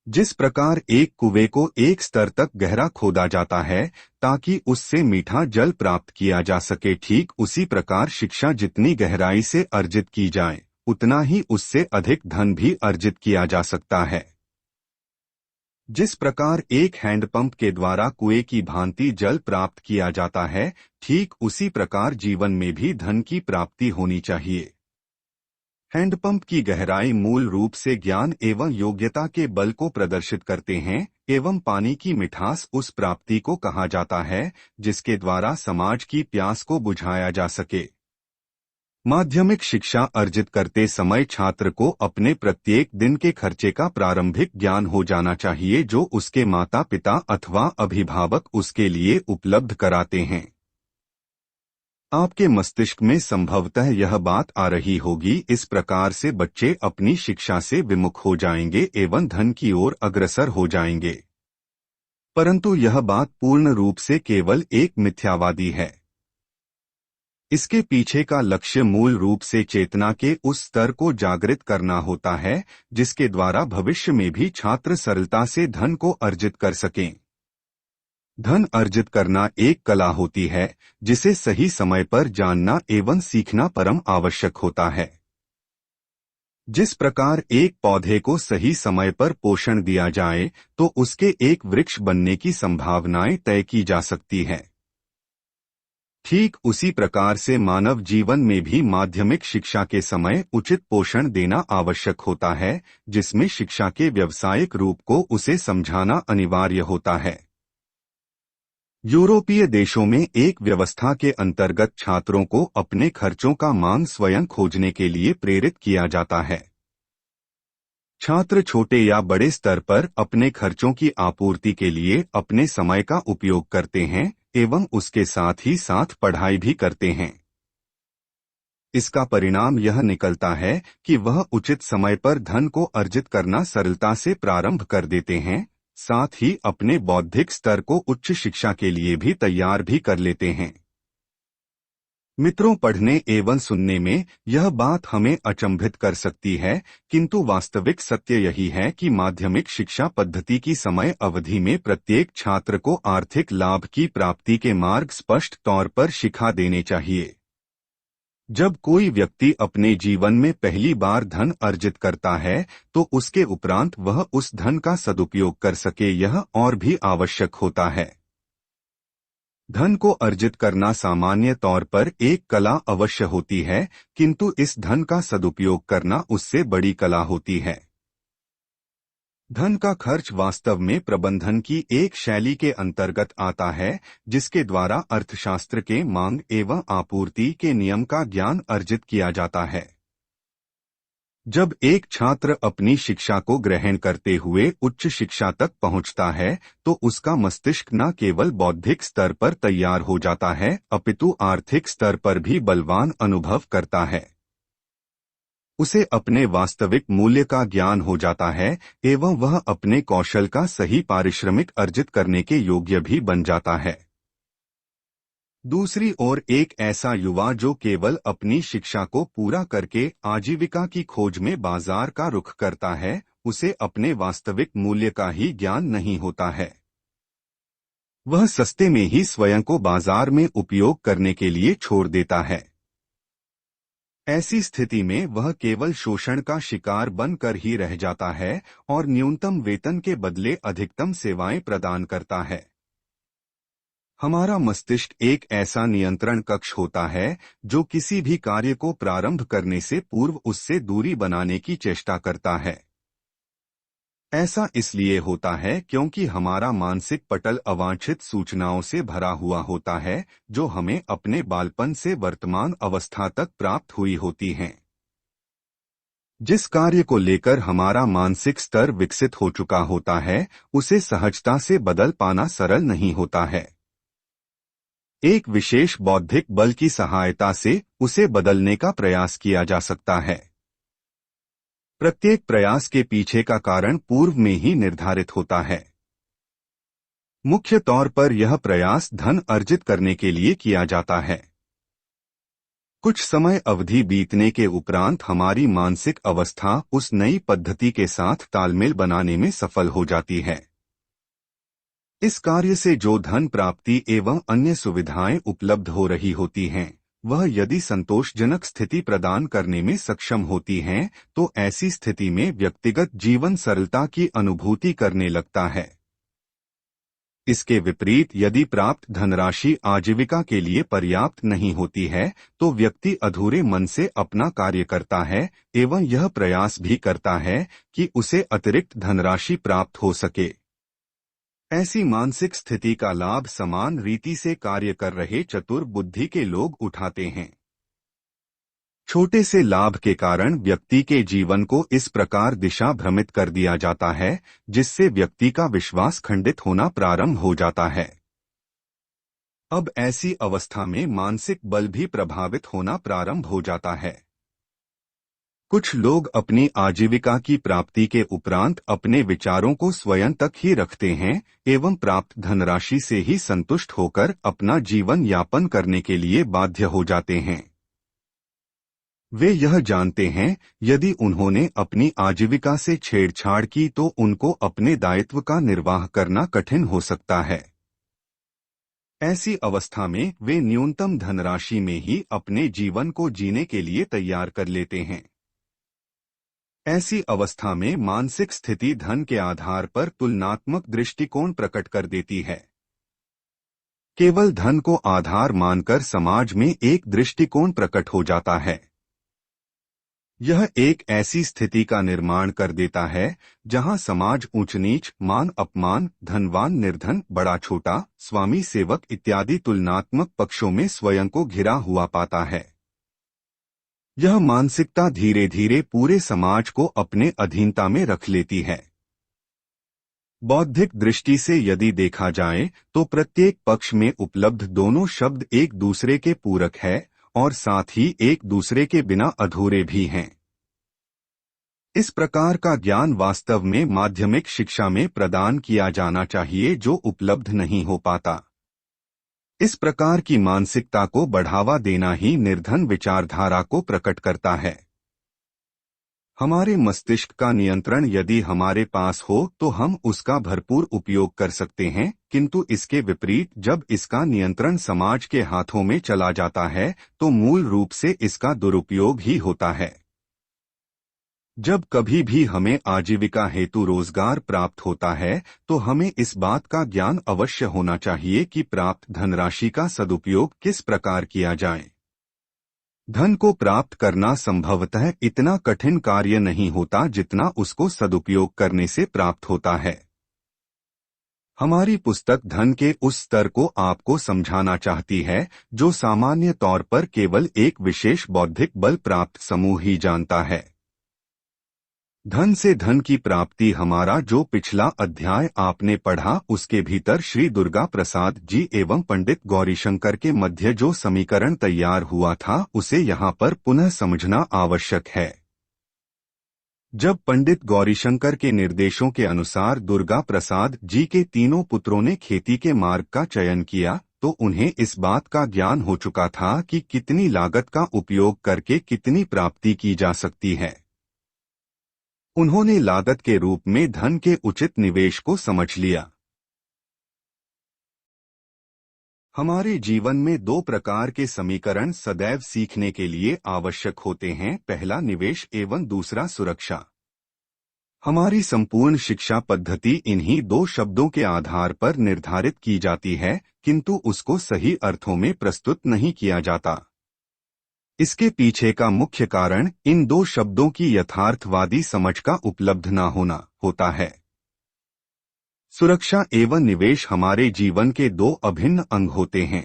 जिस प्रकार एक कुएं को एक स्तर तक गहरा खोदा जाता है ताकि उससे मीठा जल प्राप्त किया जा सके, ठीक उसी प्रकार शिक्षा जितनी गहराई से अर्जित की जाए उतना ही उससे अधिक धन भी अर्जित किया जा सकता है। जिस प्रकार एक हैंडपंप के द्वारा कुएं की भांति जल प्राप्त किया जाता है, ठीक उसी प्रकार जीवन में भी धन की प्राप्ति होनी चाहिए। हैंडपंप की गहराई मूल रूप से ज्ञान एवं योग्यता के बल को प्रदर्शित करते हैं एवं पानी की मिठास उस प्राप्ति को कहा जाता है जिसके द्वारा समाज की प्यास को बुझाया जा सके। माध्यमिक शिक्षा अर्जित करते समय छात्र को अपने प्रत्येक दिन के खर्चे का प्रारंभिक ज्ञान हो जाना चाहिए, जो उसके माता पिता अथवा अभिभावक उसके लिए उपलब्ध कराते हैं। आपके मस्तिष्क में संभवतः यह बात आ रही होगी, इस प्रकार से बच्चे अपनी शिक्षा से विमुख हो जाएंगे एवं धन की ओर अग्रसर हो जाएंगे। परंतु यह बात पूर्ण रूप से केवल एक मिथ्यावादी है। इसके पीछे का लक्ष्य मूल रूप से चेतना के उस स्तर को जागृत करना होता है जिसके द्वारा भविष्य में भी छात्र सरलता से धन को अर्जित कर सकें। धन अर्जित करना एक कला होती है जिसे सही समय पर जानना एवं सीखना परम आवश्यक होता है। जिस प्रकार एक पौधे को सही समय पर पोषण दिया जाए तो उसके एक वृक्ष बनने की संभावनाएं तय की जा सकती है, ठीक उसी प्रकार से मानव जीवन में भी माध्यमिक शिक्षा के समय उचित पोषण देना आवश्यक होता है, जिसमें शिक्षा के व्यावसायिक रूप को उसे समझाना अनिवार्य होता है। यूरोपीय देशों में एक व्यवस्था के अंतर्गत छात्रों को अपने खर्चों का मान स्वयं खोजने के लिए प्रेरित किया जाता है। छात्र छोटे या बड़े स्तर पर अपने खर्चों की आपूर्ति के लिए अपने समय का उपयोग करते हैं एवं उसके साथ ही साथ पढ़ाई भी करते हैं। इसका परिणाम यह निकलता है कि वह उचित समय पर धन को अर्जित करना सरलता से प्रारंभ कर देते हैं, साथ ही अपने बौद्धिक स्तर को उच्च शिक्षा के लिए भी तैयार भी कर लेते हैं। मित्रों, पढ़ने एवं सुनने में यह बात हमें अचंभित कर सकती है, किंतु वास्तविक सत्य यही है कि माध्यमिक शिक्षा पद्धति की समय अवधि में प्रत्येक छात्र को आर्थिक लाभ की प्राप्ति के मार्ग स्पष्ट तौर पर सिखा देने चाहिए। जब कोई व्यक्ति अपने जीवन में पहली बार धन अर्जित करता है तो उसके उपरांत वह उस धन का सदुपयोग कर सके, यह और भी आवश्यक होता है। धन को अर्जित करना सामान्य तौर पर एक कला अवश्य होती है, किंतु इस धन का सदुपयोग करना उससे बड़ी कला होती है। धन का खर्च वास्तव में प्रबंधन की एक शैली के अंतर्गत आता है, जिसके द्वारा अर्थशास्त्र के मांग एवं आपूर्ति के नियम का ज्ञान अर्जित किया जाता है। जब एक छात्र अपनी शिक्षा को ग्रहण करते हुए उच्च शिक्षा तक पहुंचता है तो उसका मस्तिष्क न केवल बौद्धिक स्तर पर तैयार हो जाता है अपितु आर्थिक स्तर पर भी बलवान अनुभव करता है। उसे अपने वास्तविक मूल्य का ज्ञान हो जाता है एवं वह अपने कौशल का सही पारिश्रमिक अर्जित करने के योग्य भी बन जाता है। दूसरी ओर एक ऐसा युवा जो केवल अपनी शिक्षा को पूरा करके आजीविका की खोज में बाजार का रुख करता है, उसे अपने वास्तविक मूल्य का ही ज्ञान नहीं होता है। वह सस्ते में ही स्वयं को बाजार में उपयोग करने के लिए छोड़ देता है। ऐसी स्थिति में वह केवल शोषण का शिकार बनकर ही रह जाता है और न्यूनतम वेतन के बदले अधिकतम सेवाएं प्रदान करता है। हमारा मस्तिष्क एक ऐसा नियंत्रण कक्ष होता है जो किसी भी कार्य को प्रारंभ करने से पूर्व उससे दूरी बनाने की चेष्टा करता है। ऐसा इसलिए होता है क्योंकि हमारा मानसिक पटल अवांछित सूचनाओं से भरा हुआ होता है जो हमें अपने बालपन से वर्तमान अवस्था तक प्राप्त हुई होती हैं। जिस कार्य को लेकर हमारा मानसिक स्तर विकसित हो चुका होता है उसे सहजता से बदल पाना सरल नहीं होता है। एक विशेष बौद्धिक बल की सहायता से उसे बदलने का प्रयास किया जा सकता है। प्रत्येक प्रयास के पीछे का कारण पूर्व में ही निर्धारित होता है। मुख्य तौर पर यह प्रयास धन अर्जित करने के लिए किया जाता है। कुछ समय अवधि बीतने के उपरांत हमारी मानसिक अवस्था उस नई पद्धति के साथ तालमेल बनाने में सफल हो जाती है। इस कार्य से जो धन प्राप्ति एवं अन्य सुविधाएं उपलब्ध हो रही होती हैं, वह यदि संतोषजनक स्थिति प्रदान करने में सक्षम होती हैं, तो ऐसी स्थिति में व्यक्तिगत जीवन सरलता की अनुभूति करने लगता है। इसके विपरीत यदि प्राप्त धनराशि आजीविका के लिए पर्याप्त नहीं होती है, तो व्यक्ति अधूरे मन से अपना कार्य करता है एवं यह प्रयास भी करता है कि उसे अतिरिक्त धनराशि प्राप्त हो सके। ऐसी मानसिक स्थिति का लाभ समान रीति से कार्य कर रहे चतुर बुद्धि के लोग उठाते हैं। छोटे से लाभ के कारण व्यक्ति के जीवन को इस प्रकार दिशा भ्रमित कर दिया जाता है, जिससे व्यक्ति का विश्वास खंडित होना प्रारंभ हो जाता है। अब ऐसी अवस्था में मानसिक बल भी प्रभावित होना प्रारंभ हो जाता है। कुछ लोग अपनी आजीविका की प्राप्ति के उपरांत अपने विचारों को स्वयं तक ही रखते हैं एवं प्राप्त धनराशि से ही संतुष्ट होकर अपना जीवन यापन करने के लिए बाध्य हो जाते हैं। वे यह जानते हैं यदि उन्होंने अपनी आजीविका से छेड़छाड़ की तो उनको अपने दायित्व का निर्वाह करना कठिन हो सकता है। ऐसी अवस्था में वे न्यूनतम धनराशि में ही अपने जीवन को जीने के लिए तैयार कर लेते हैं। ऐसी अवस्था में मानसिक स्थिति धन के आधार पर तुलनात्मक दृष्टिकोण प्रकट कर देती है। केवल धन को आधार मानकर समाज में एक दृष्टिकोण प्रकट हो जाता है। यह एक ऐसी स्थिति का निर्माण कर देता है जहां समाज ऊंच नीच, मान अपमान, धनवान निर्धन, बड़ा छोटा, स्वामी सेवक इत्यादि तुलनात्मक पक्षों में स्वयं को घिरा हुआ पाता है। यह मानसिकता धीरे धीरे पूरे समाज को अपने अधीनता में रख लेती है। बौद्धिक दृष्टि से यदि देखा जाए तो प्रत्येक पक्ष में उपलब्ध दोनों शब्द एक दूसरे के पूरक है और साथ ही एक दूसरे के बिना अधूरे भी हैं। इस प्रकार का ज्ञान वास्तव में माध्यमिक शिक्षा में प्रदान किया जाना चाहिए, जो उपलब्ध नहीं हो पाता। इस प्रकार की मानसिकता को बढ़ावा देना ही निर्धन विचारधारा को प्रकट करता है। हमारे मस्तिष्क का नियंत्रण यदि हमारे पास हो तो हम उसका भरपूर उपयोग कर सकते हैं, किंतु इसके विपरीत जब इसका नियंत्रण समाज के हाथों में चला जाता है तो मूल रूप से इसका दुरुपयोग ही होता है। जब कभी भी हमें आजीविका हेतु रोजगार प्राप्त होता है तो हमें इस बात का ज्ञान अवश्य होना चाहिए कि प्राप्त धनराशि का सदुपयोग किस प्रकार किया जाए। धन को प्राप्त करना संभवतः इतना कठिन कार्य नहीं होता जितना उसको सदुपयोग करने से प्राप्त होता है। हमारी पुस्तक धन के उस स्तर को आपको समझाना चाहती है जो सामान्य तौर पर केवल एक विशेष बौद्धिक बल प्राप्त समूह ही जानता है। धन से धन की प्राप्ति हमारा जो पिछला अध्याय आपने पढ़ा उसके भीतर श्री दुर्गा प्रसाद जी एवं पंडित गौरीशंकर के मध्य जो समीकरण तैयार हुआ था उसे यहाँ पर पुनः समझना आवश्यक है। जब पंडित गौरीशंकर के निर्देशों के अनुसार दुर्गा प्रसाद जी के तीनों पुत्रों ने खेती के मार्ग का चयन किया तो उन्हें इस बात का ज्ञान हो चुका था कि कितनी लागत का उपयोग करके कितनी प्राप्ति की जा सकती है। उन्होंने लागत के रूप में धन के उचित निवेश को समझ लिया। हमारे जीवन में दो प्रकार के समीकरण सदैव सीखने के लिए आवश्यक होते हैं, पहला निवेश एवं दूसरा सुरक्षा। हमारी संपूर्ण शिक्षा पद्धति इन्हीं दो शब्दों के आधार पर निर्धारित की जाती है, किंतु उसको सही अर्थों में प्रस्तुत नहीं किया जाता। इसके पीछे का मुख्य कारण इन दो शब्दों की यथार्थवादी समझ का उपलब्ध न होना होता है। सुरक्षा एवं निवेश हमारे जीवन के दो अभिन्न अंग होते हैं।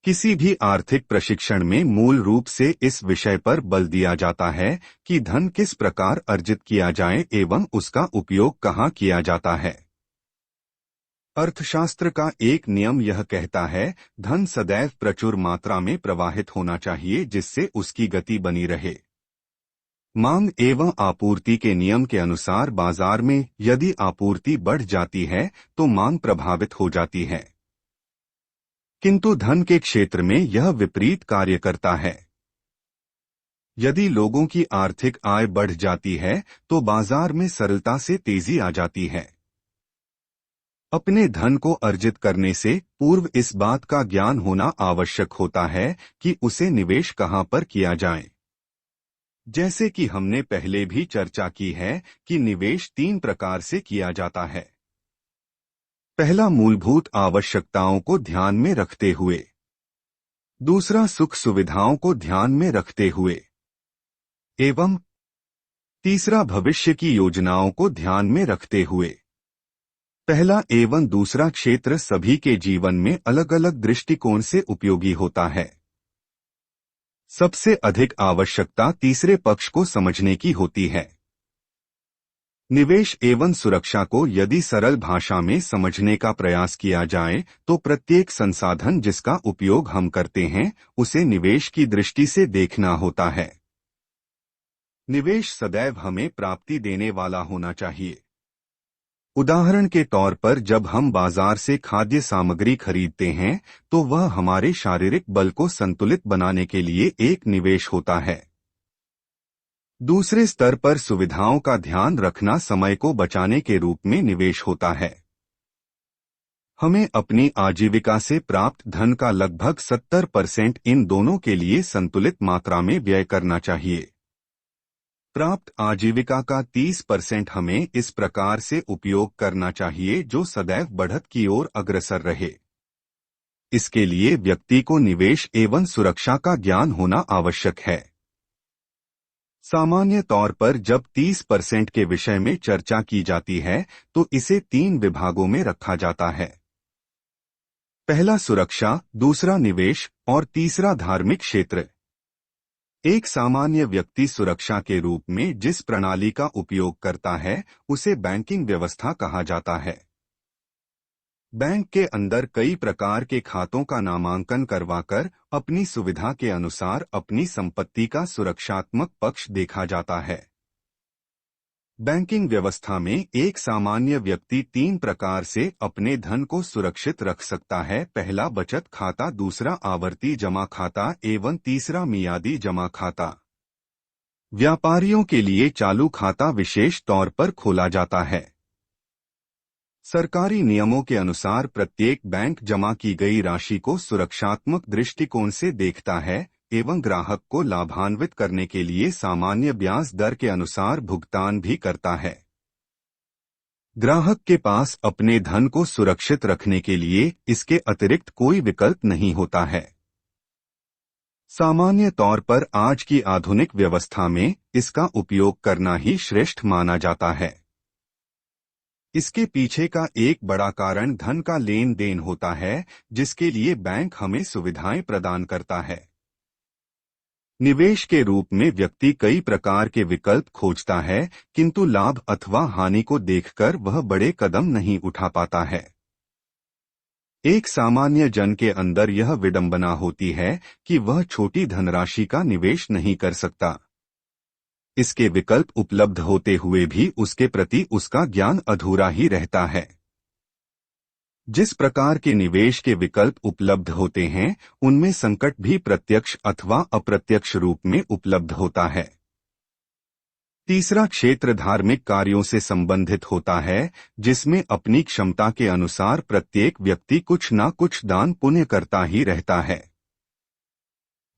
किसी भी आर्थिक प्रशिक्षण में मूल रूप से इस विषय पर बल दिया जाता है कि धन किस प्रकार अर्जित किया जाए एवं उसका उपयोग कहाँ किया जाता है। अर्थशास्त्र का एक नियम यह कहता है, धन सदैव प्रचुर मात्रा में प्रवाहित होना चाहिए जिससे उसकी गति बनी रहे। मांग एवं आपूर्ति के नियम के अनुसार बाजार में यदि आपूर्ति बढ़ जाती है तो मांग प्रभावित हो जाती है, किंतु धन के क्षेत्र में यह विपरीत कार्य करता है। यदि लोगों की आर्थिक आय बढ़ जाती है तो बाजार में सरलता से तेजी आ जाती है। अपने धन को अर्जित करने से पूर्व इस बात का ज्ञान होना आवश्यक होता है कि उसे निवेश कहाँ पर किया जाए। जैसे कि हमने पहले भी चर्चा की है कि निवेश तीन प्रकार से किया जाता है। पहला मूलभूत आवश्यकताओं को ध्यान में रखते हुए, दूसरा सुख सुविधाओं को ध्यान में रखते हुए एवं तीसरा भविष्य की योजनाओं को ध्यान में रखते हुए। पहला एवं दूसरा क्षेत्र सभी के जीवन में अलग अलग दृष्टिकोण से उपयोगी होता है। सबसे अधिक आवश्यकता तीसरे पक्ष को समझने की होती है। निवेश एवं सुरक्षा को यदि सरल भाषा में समझने का प्रयास किया जाए तो प्रत्येक संसाधन जिसका उपयोग हम करते हैं उसे निवेश की दृष्टि से देखना होता है। निवेश सदैव हमें प्राप्ति देने वाला होना चाहिए। उदाहरण के तौर पर जब हम बाजार से खाद्य सामग्री खरीदते हैं तो वह हमारे शारीरिक बल को संतुलित बनाने के लिए एक निवेश होता है। दूसरे स्तर पर सुविधाओं का ध्यान रखना समय को बचाने के रूप में निवेश होता है। हमें अपनी आजीविका से प्राप्त धन का लगभग 70% इन दोनों के लिए संतुलित मात्रा में व्यय करना चाहिए। प्राप्त आजीविका का 30% हमें इस प्रकार से उपयोग करना चाहिए जो सदैव बढ़त की ओर अग्रसर रहे। इसके लिए व्यक्ति को निवेश एवं सुरक्षा का ज्ञान होना आवश्यक है। सामान्य तौर पर जब 30% के विषय में चर्चा की जाती है तो इसे 3 विभागों में रखा जाता है। पहला सुरक्षा, दूसरा निवेश और तीसरा धार्मिक क्षेत्र। एक सामान्य व्यक्ति सुरक्षा के रूप में जिस प्रणाली का उपयोग करता है उसे बैंकिंग व्यवस्था कहा जाता है। बैंक के अंदर कई प्रकार के खातों का नामांकन करवाकर अपनी सुविधा के अनुसार अपनी संपत्ति का सुरक्षात्मक पक्ष देखा जाता है। बैंकिंग व्यवस्था में एक सामान्य व्यक्ति 3 प्रकार से अपने धन को सुरक्षित रख सकता है। पहला बचत खाता, दूसरा आवर्ती जमा खाता एवं तीसरा मियादी जमा खाता। व्यापारियों के लिए चालू खाता विशेष तौर पर खोला जाता है। सरकारी नियमों के अनुसार प्रत्येक बैंक जमा की गई राशि को सुरक्षात्मक दृष्टिकोण से देखता है एवं ग्राहक को लाभान्वित करने के लिए सामान्य ब्याज दर के अनुसार भुगतान भी करता है। ग्राहक के पास अपने धन को सुरक्षित रखने के लिए इसके अतिरिक्त कोई विकल्प नहीं होता है। सामान्य तौर पर आज की आधुनिक व्यवस्था में इसका उपयोग करना ही श्रेष्ठ माना जाता है। इसके पीछे का एक बड़ा कारण धन का लेन देन होता है जिसके लिए बैंक हमें सुविधाएं प्रदान करता है। निवेश के रूप में व्यक्ति कई प्रकार के विकल्प खोजता है किंतु लाभ अथवा हानि को देखकर वह बड़े कदम नहीं उठा पाता है। एक सामान्य जन के अंदर यह विडंबना होती है कि वह छोटी धनराशि का निवेश नहीं कर सकता। इसके विकल्प उपलब्ध होते हुए भी उसके प्रति उसका ज्ञान अधूरा ही रहता है। जिस प्रकार के निवेश के विकल्प उपलब्ध होते हैं उनमें संकट भी प्रत्यक्ष अथवा अप्रत्यक्ष रूप में उपलब्ध होता है। तीसरा क्षेत्र धार्मिक कार्यों से संबंधित होता है जिसमें अपनी क्षमता के अनुसार प्रत्येक व्यक्ति कुछ न कुछ दान पुण्य करता ही रहता है।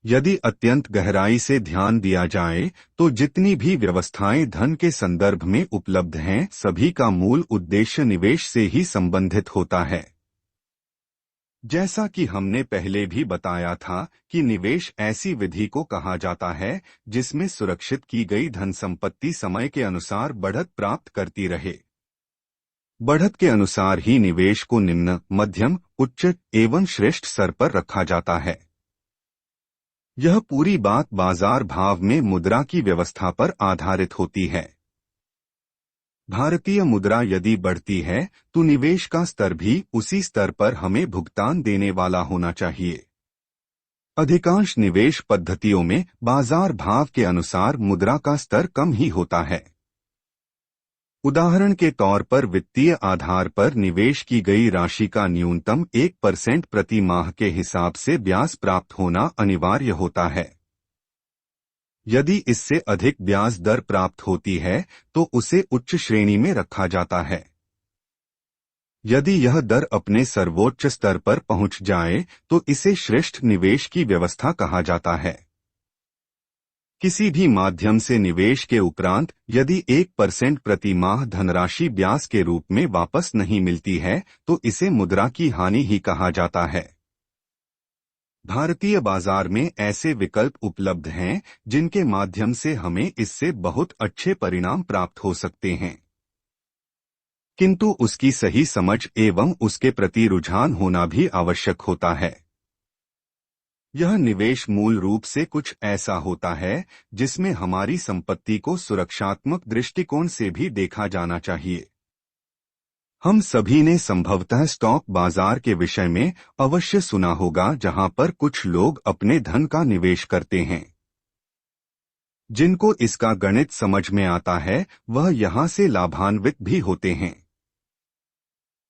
यदि अत्यंत गहराई से ध्यान दिया जाए तो जितनी भी व्यवस्थाएं धन के संदर्भ में उपलब्ध हैं सभी का मूल उद्देश्य निवेश से ही संबंधित होता है। जैसा कि हमने पहले भी बताया था कि निवेश ऐसी विधि को कहा जाता है जिसमें सुरक्षित की गई धन संपत्ति समय के अनुसार बढ़त प्राप्त करती रहे। बढ़त के अनुसार ही निवेश को निम्न, मध्यम, उच्च एवं श्रेष्ठ स्तर पर रखा जाता है। यह पूरी बात बाजार भाव में मुद्रा की व्यवस्था पर आधारित होती है। भारतीय मुद्रा यदि बढ़ती है तो निवेश का स्तर भी उसी स्तर पर हमें भुगतान देने वाला होना चाहिए। अधिकांश निवेश पद्धतियों में बाजार भाव के अनुसार मुद्रा का स्तर कम ही होता है। उदाहरण के तौर पर वित्तीय आधार पर निवेश की गई राशि का न्यूनतम 1% प्रति माह के हिसाब से ब्याज प्राप्त होना अनिवार्य होता है। यदि इससे अधिक ब्याज दर प्राप्त होती है तो उसे उच्च श्रेणी में रखा जाता है। यदि यह दर अपने सर्वोच्च स्तर पर पहुंच जाए तो इसे श्रेष्ठ निवेश की व्यवस्था कहा जाता है। किसी भी माध्यम से निवेश के उपरांत यदि 1% प्रति माह धनराशि ब्याज के रूप में वापस नहीं मिलती है तो इसे मुद्रा की हानि ही कहा जाता है। भारतीय बाजार में ऐसे विकल्प उपलब्ध हैं जिनके माध्यम से हमें इससे बहुत अच्छे परिणाम प्राप्त हो सकते हैं, किंतु उसकी सही समझ एवं उसके प्रति रुझान होना भी आवश्यक होता है। यह निवेश मूल रूप से कुछ ऐसा होता है जिसमें हमारी संपत्ति को सुरक्षात्मक दृष्टिकोण से भी देखा जाना चाहिए। हम सभी ने संभवतः स्टॉक बाजार के विषय में अवश्य सुना होगा जहां पर कुछ लोग अपने धन का निवेश करते हैं। जिनको इसका गणित समझ में आता है वह यहां से लाभान्वित भी होते हैं,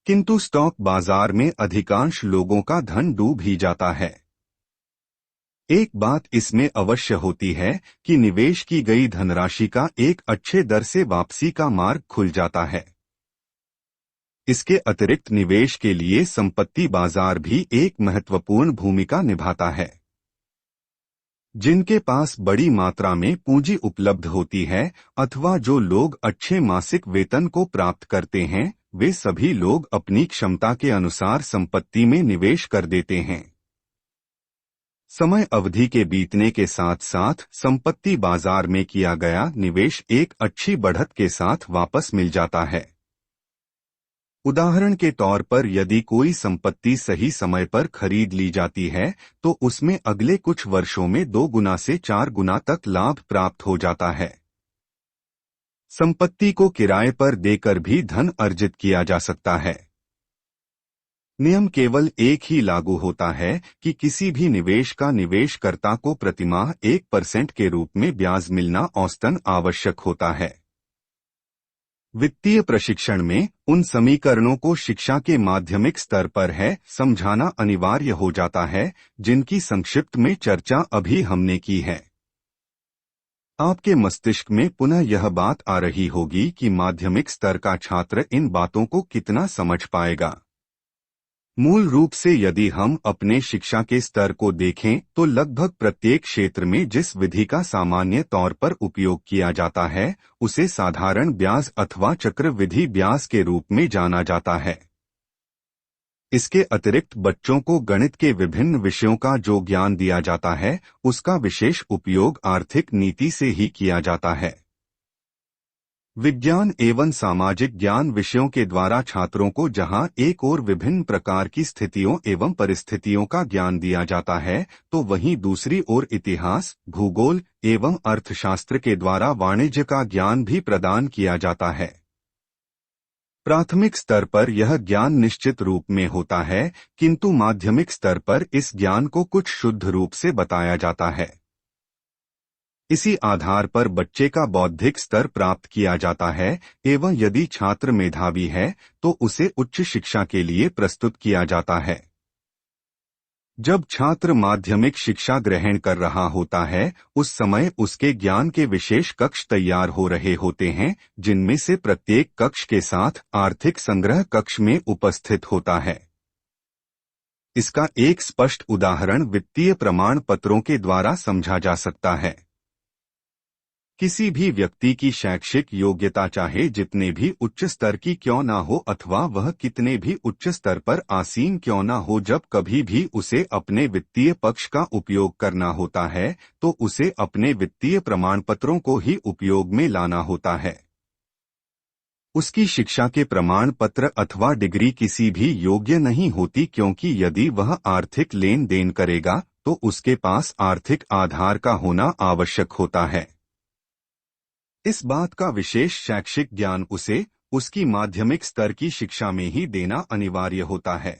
किंतु स्टॉक बाजार में अधिकांश लोगों का धन डूब ही जाता है। एक बात इसमें अवश्य होती है कि निवेश की गई धनराशि का एक अच्छे दर से वापसी का मार्ग खुल जाता है। इसके अतिरिक्त निवेश के लिए संपत्ति बाजार भी एक महत्वपूर्ण भूमिका निभाता है। जिनके पास बड़ी मात्रा में पूंजी उपलब्ध होती है अथवा जो लोग अच्छे मासिक वेतन को प्राप्त करते हैं, वे सभी लोग अपनी क्षमता के अनुसार संपत्ति में निवेश कर देते हैं। समय अवधि के बीतने के साथ साथ संपत्ति बाजार में किया गया निवेश एक अच्छी बढ़त के साथ वापस मिल जाता है। उदाहरण के तौर पर यदि कोई संपत्ति सही समय पर खरीद ली जाती है तो उसमें अगले कुछ वर्षों में 2 गुना से 4 गुना तक लाभ प्राप्त हो जाता है। संपत्ति को किराए पर देकर भी धन अर्जित किया जा सकता है। नियम केवल एक ही लागू होता है कि किसी भी निवेश का निवेशकर्ता को प्रतिमाह 1% के रूप में ब्याज मिलना औसतन आवश्यक होता है। वित्तीय प्रशिक्षण में उन समीकरणों को शिक्षा के माध्यमिक स्तर पर है समझाना अनिवार्य हो जाता है जिनकी संक्षिप्त में चर्चा अभी हमने की है। आपके मस्तिष्क में पुनः यह बात आ रही होगी कि माध्यमिक स्तर का छात्र इन बातों को कितना समझ पाएगा। मूल रूप से यदि हम अपने शिक्षा के स्तर को देखें तो लगभग प्रत्येक क्षेत्र में जिस विधि का सामान्य तौर पर उपयोग किया जाता है उसे साधारण ब्याज अथवा चक्रवृद्धि ब्याज के रूप में जाना जाता है। इसके अतिरिक्त बच्चों को गणित के विभिन्न विषयों का जो ज्ञान दिया जाता है उसका विशेष उपयोग आर्थिक नीति से ही किया जाता है। विज्ञान एवं सामाजिक ज्ञान विषयों के द्वारा छात्रों को जहां एक और विभिन्न प्रकार की स्थितियों एवं परिस्थितियों का ज्ञान दिया जाता है तो वहीं दूसरी ओर इतिहास, भूगोल एवं अर्थशास्त्र के द्वारा वाणिज्य का ज्ञान भी प्रदान किया जाता है। प्राथमिक स्तर पर यह ज्ञान निश्चित रूप में होता है, किंतु माध्यमिक स्तर पर इस ज्ञान को कुछ शुद्ध रूप से बताया जाता है। इसी आधार पर बच्चे का बौद्धिक स्तर प्राप्त किया जाता है एवं यदि छात्र मेधावी है तो उसे उच्च शिक्षा के लिए प्रस्तुत किया जाता है। जब छात्र माध्यमिक शिक्षा ग्रहण कर रहा होता है उस समय उसके ज्ञान के विशेष कक्ष तैयार हो रहे होते हैं जिनमें से प्रत्येक कक्ष के साथ आर्थिक संग्रह कक्ष में उपस्थित होता है। इसका एक स्पष्ट उदाहरण वित्तीय प्रमाण पत्रों के द्वारा समझा जा सकता है। किसी भी व्यक्ति की शैक्षिक योग्यता चाहे जितने भी उच्च स्तर की क्यों ना हो अथवा वह कितने भी उच्च स्तर पर आसीन क्यों ना हो, जब कभी भी उसे अपने वित्तीय पक्ष का उपयोग करना होता है तो उसे अपने वित्तीय प्रमाण पत्रों को ही उपयोग में लाना होता है। उसकी शिक्षा के प्रमाण पत्र अथवा डिग्री किसी भी योग्य नहीं होती, क्योंकि यदि वह आर्थिक लेन देन करेगा तो उसके पास आर्थिक आधार का होना आवश्यक होता है। इस बात का विशेष शैक्षिक ज्ञान उसे उसकी माध्यमिक स्तर की शिक्षा में ही देना अनिवार्य होता है।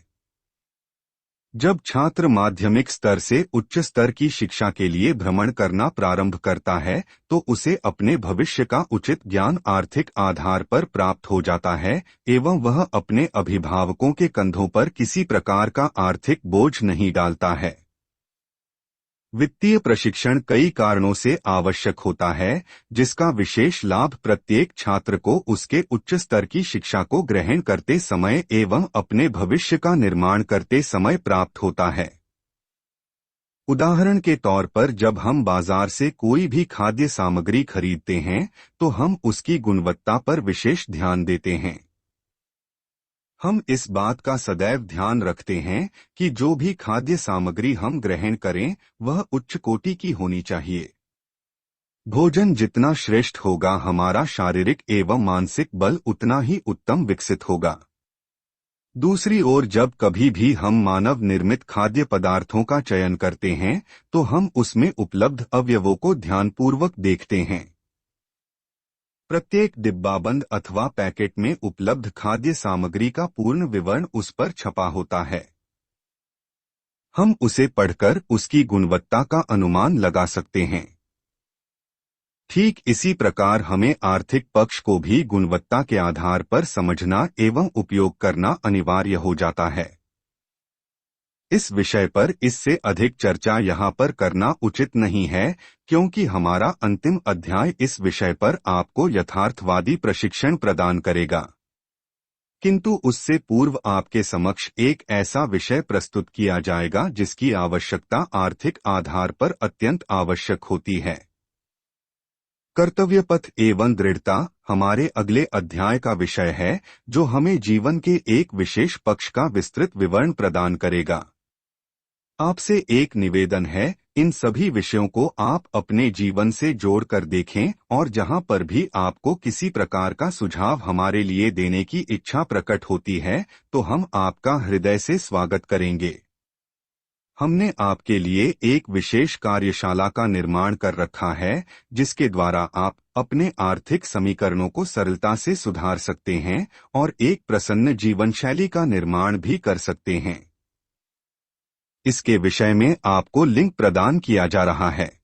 जब छात्र माध्यमिक स्तर से उच्च स्तर की शिक्षा के लिए भ्रमण करना प्रारंभ करता है तो उसे अपने भविष्य का उचित ज्ञान आर्थिक आधार पर प्राप्त हो जाता है एवं वह अपने अभिभावकों के कंधों पर किसी प्रकार का आर्थिक बोझ नहीं डालता है। वित्तीय प्रशिक्षण कई कारणों से आवश्यक होता है, जिसका विशेष लाभ प्रत्येक छात्र को उसके उच्च स्तर की शिक्षा को ग्रहण करते समय एवं अपने भविष्य का निर्माण करते समय प्राप्त होता है। उदाहरण के तौर पर जब हम बाजार से कोई भी खाद्य सामग्री खरीदते हैं तो हम उसकी गुणवत्ता पर विशेष ध्यान देते हैं। हम इस बात का सदैव ध्यान रखते हैं कि जो भी खाद्य सामग्री हम ग्रहण करें वह उच्च कोटि की होनी चाहिए। भोजन जितना श्रेष्ठ होगा हमारा शारीरिक एवं मानसिक बल उतना ही उत्तम विकसित होगा। दूसरी ओर जब कभी भी हम मानव निर्मित खाद्य पदार्थों का चयन करते हैं तो हम उसमें उपलब्ध अवयवों को ध्यानपूर्वक देखते हैं। प्रत्येक डिब्बाबंद अथवा पैकेट में उपलब्ध खाद्य सामग्री का पूर्ण विवरण उस पर छपा होता है। हम उसे पढ़कर उसकी गुणवत्ता का अनुमान लगा सकते हैं। ठीक इसी प्रकार हमें आर्थिक पक्ष को भी गुणवत्ता के आधार पर समझना एवं उपयोग करना अनिवार्य हो जाता है। इस विषय पर इससे अधिक चर्चा यहाँ पर करना उचित नहीं है, क्योंकि हमारा अंतिम अध्याय इस विषय पर आपको यथार्थवादी प्रशिक्षण प्रदान करेगा। किंतु उससे पूर्व आपके समक्ष एक ऐसा विषय प्रस्तुत किया जाएगा जिसकी आवश्यकता आर्थिक आधार पर अत्यंत आवश्यक होती है। कर्तव्य पथ एवं दृढ़ता हमारे अगले अध्याय का विषय है, जो हमें जीवन के एक विशेष पक्ष का विस्तृत विवरण प्रदान करेगा। आपसे एक निवेदन है, इन सभी विषयों को आप अपने जीवन से जोड़कर देखें और जहां पर भी आपको किसी प्रकार का सुझाव हमारे लिए देने की इच्छा प्रकट होती है, तो हम आपका हृदय से स्वागत करेंगे। हमने आपके लिए एक विशेष कार्यशाला का निर्माण कर रखा है, जिसके द्वारा आप अपने आर्थिक समीकरणों को सरलता से सुधार सकते हैं और एक प्रसन्न जीवन शैली का निर्माण भी कर सकते हैं। इसके विषय में आपको लिंक प्रदान किया जा रहा है।